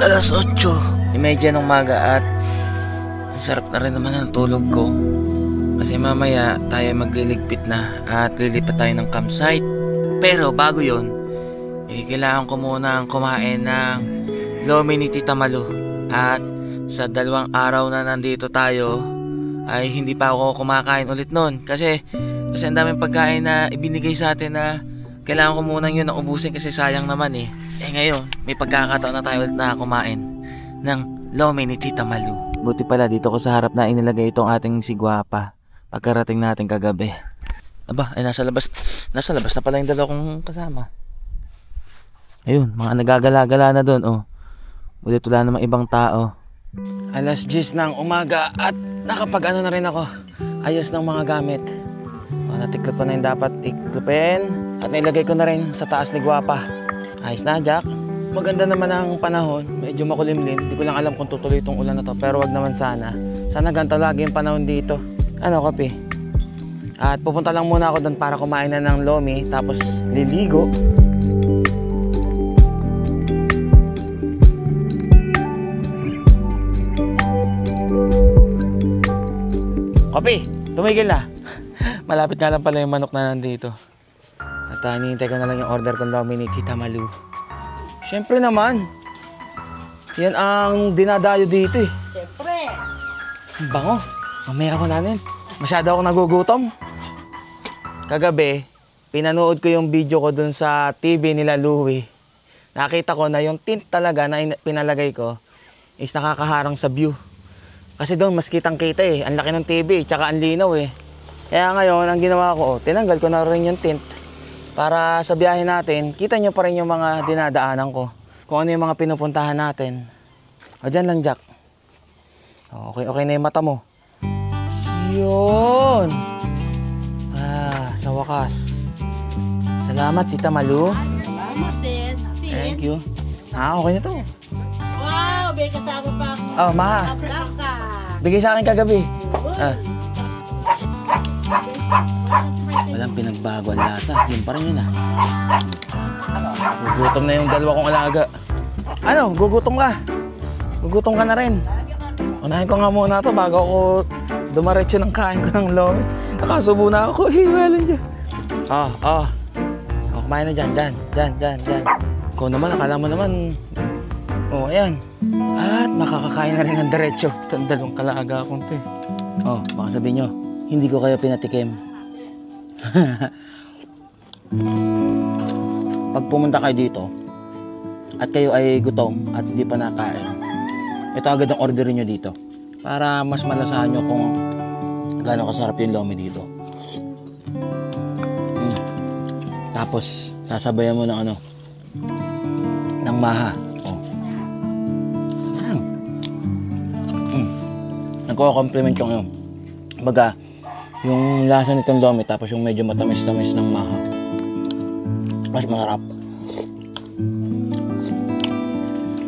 Speaker 1: Alas 8. Imedya ng umaga at sarap na rin naman ang tulog ko. Kasi mamaya tayo magliligpit na at lilipat tayo ng campsite. Pero bago yon, kailangan ko muna kumain ng lomi ni Tita Malu. At sa 2 araw na nandito tayo ay hindi pa ako kumakain ulit nun. Kasi ang daming pagkain na ibinigay sa atin na kailangan ko muna yun na ubusin kasi sayang naman eh. Ngayon, may pagkakataon na tayo ulit na kumain ng lomi ni Tita Malu. Buti pala dito ko sa harap na inilagay itong ating si Guapa pagkarating natin kagabi. Aba, ay nasa labas na pala yung 2 kong kasama. Ayun, mga nagagala-gala na doon, oh. Buti wala namang ibang tao. Alas 10 ng umaga at nakapag-ano na rin ako. Ayos ng mga gamit. Natiklop ko na yung dapat tiklopin at nilagay ko na rin sa taas ni Guapa. Ayos na, Jack. Maganda naman ang panahon. Medyo makulimlim. Hindi ko lang alam kung tutuloy itong ulan na to. Pero wag naman sana. Sana ganito lagi yung panahon dito. Ano, Kapi? At pupunta lang muna ako doon para kumain na ng lomi. Tapos liligo. Kapi, tumigil na. Malapit nga lang pala yung manok na nandito. At hinihintay ko na lang yung order kong lomi ni Tita Malu. Siyempre naman. Yan ang dinadayo dito eh.
Speaker 8: Siyempre.
Speaker 1: Ang bango. Mamaya ako nanin. Masyado ako nagugutom. Kagabi, pinanood ko yung video ko dun sa TV nila Louie. Nakita ko na yung tint talaga na pinalagay ko is nakakaharang sa view. Kasi doon mas kitang-kita eh. Ang laki ng TV, tsaka ang linaw eh. Kaya ngayon, ang ginawa ko, tinanggal ko na rin yung tint. Para sa biyahe natin, kita nyo pa rin yung mga dinadaanan ko. Kung ano yung mga pinupuntahan natin. O, dyan lang, Jack. Okay na yung mata mo. Yun. Sa wakas. Salamat, Tita Malu.
Speaker 8: Salamat din.
Speaker 1: Thank you. Okay na to.
Speaker 8: Wow, may kasama pa ako.
Speaker 1: Oh, Ma.
Speaker 8: Blanca.
Speaker 1: Bigay sa akin kagabi. Walang pinagbago ang lasa. Yun pa rin yun ah. Gugutom na yung 2 kong alaga. Ano? Gugutom ka? Gugutom ka na rin. Unahin ko nga muna to bago ako dumaretso ng kain ko ng lomi. Nakasubo na ako. Hiwalan dyan. Kumain na dyan. Dyan. Ikaw naman, akala mo naman. Ayan. At makakakain na rin ng diretso. Itong 2 kalaga akong to eh. Baka sabihin nyo, hindi ko kayo pinatikim. Pag pumunta kayo dito at kayo ay gutom at hindi pa nakain, ito agad ang orderin nyo dito para mas malasahan nyo kung gaano kasarap yung lomi dito. Tapos sasabayan mo ng ng maha. Nagko-compliment yung baga yung lasa nitong lomi tapos yung medyo matamis-tamis ng maha. Mas masarap.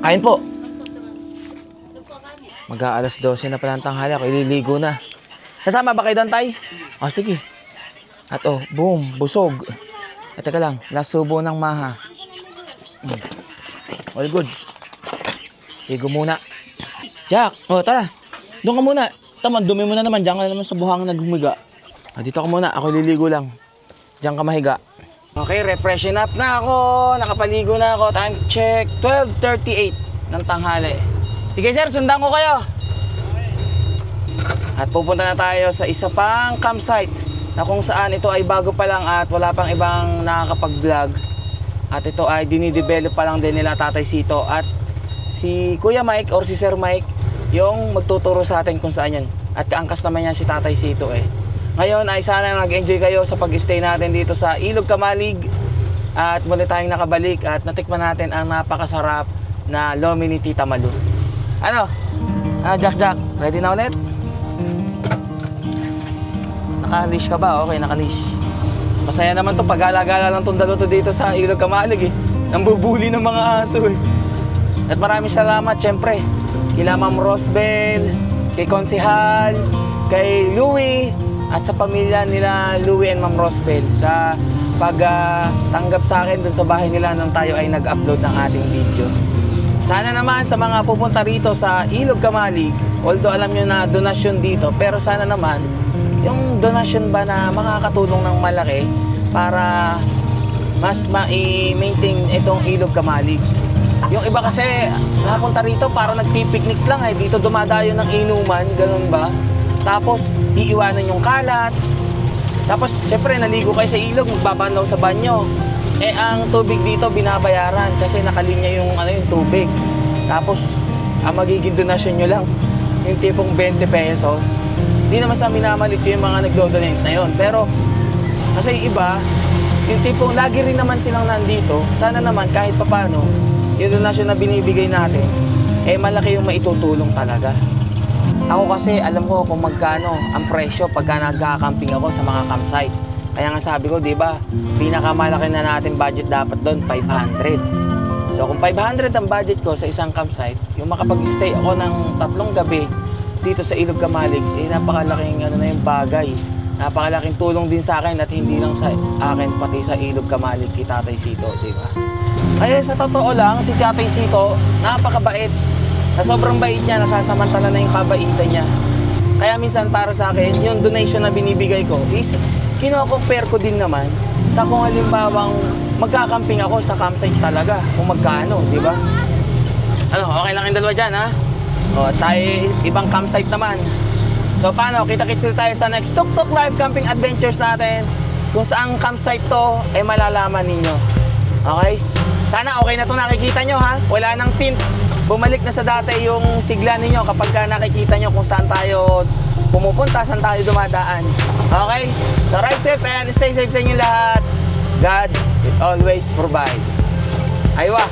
Speaker 1: Kain po. Mag-aalas 12 na pala ang tanghali ako. Ililigo na. Kasama ba kayo doon, Tay? Sige. At boom, busog. At teka lang, last subo ng maha. All good. Ligo muna. Jack, tara. Doon ka muna. Tama, dumi mo na naman. Diyan ka na naman sa buhangin naghumiga. Dito ka muna. Ako liligo lang. Diyan ka mahiga. Okay, refreshen up na ako. Nakapaligo na ako. Time check. 12:38 ng tanghali. Sige sir, sundan ko kayo. At pupunta na tayo sa isa pang campsite na kung saan ito ay bago pa lang at wala pang ibang nakakapag-vlog. At ito ay dinidevelop pa lang din nila Tatay Sito at si Kuya Mike or si Sir Mike yung magtuturo sa atin kung saan yan. At kaangkas naman yan si Tatay Sito eh. Ngayon ay sana nag-enjoy kayo sa pag-stay natin dito sa Ilog Kamalig. At muli tayong nakabalik at natikman natin ang napakasarap na lomi ni Tita Malu. Ano? Jack, ready na ulit? Naka-leash ka ba? Okay, naka-leash. Masaya naman to pag-gala-gala lang tong dalo to dito sa Ilog Kamalig eh. Nambubuli ng mga aso eh. At maraming salamat syempre kila Ma'am Rosbel, kay Konsihal, kay Louie, at sa pamilya nila Louie and Ma'am Rosbel sa pagtanggap sa akin dun sa bahay nila nang tayo ay nag-upload ng ating video. Sana naman sa mga pupunta rito sa Ilog Kamalig, although alam nyo na donasyon dito, pero sana naman yung donasyon ba na makakatulong ng malaki para mas ma-maintain itong Ilog Kamalig. Yung iba kasi napunta rito para nagpipiknik lang eh, dito dumadayo ng inuman, ganun ba? Tapos iiwanan yung kalat. Tapos syempre naligo kayo sa ilog, magbabanaw sa banyo. Eh ang tubig dito binabayaran kasi nakalinya yung yung tubig. Tapos ang magiging donasyon nyo lang yung tipong 20 pesos. Hindi naman sa minamalit ko yung mga nagdo-donate na yun. Pero kasi yung iba, yung tipong lagi rin naman silang nandito, sana naman kahit papano yung donasyon na binibigay natin, eh malaki yung maitutulong talaga. Ako kasi alam ko kung magkano ang presyo pagka nagkakamping ako sa mga campsite. Kaya nga sabi ko, di ba, pinakamalaki na natin budget dapat doon, 500. So kung 500 ang budget ko sa isang campsite, yung makapag-stay ako ng 3 gabi dito sa Ilog Kamalig, eh napakalaking na yung bagay. Napakalaking tulong din sa akin at hindi lang sa akin, pati sa Ilog Kamalig kay Tatay Sito, di ba? Kaya sa totoo lang, si Tatay Sito, napakabait. Na sobrang bait niya, nasasamantala na yung kabaitan niya. Kaya minsan para sa akin, yung donation na binibigay ko is kino-compare ko din naman sa kung halimbawang magkakamping ako sa campsite talaga, kung magkano, di ba? Ano, okay lang yung dalawa dyan, ha? O, tayo ibang campsite naman. So, paano? Kita-kits tayo sa next Tuk Tuk Live Camping Adventures natin. Kung saang campsite to, eh malalaman ninyo. Okay? Sana okay na to nakikita nyo, ha? Wala nang tint. Bumalik na sa dati yung sigla ninyo kapag nakikita nyo kung saan tayo pumupunta, saan tayo dumadaan. Okay? So ride safe and stay safe sa inyo lahat. God will always provide. Aywa!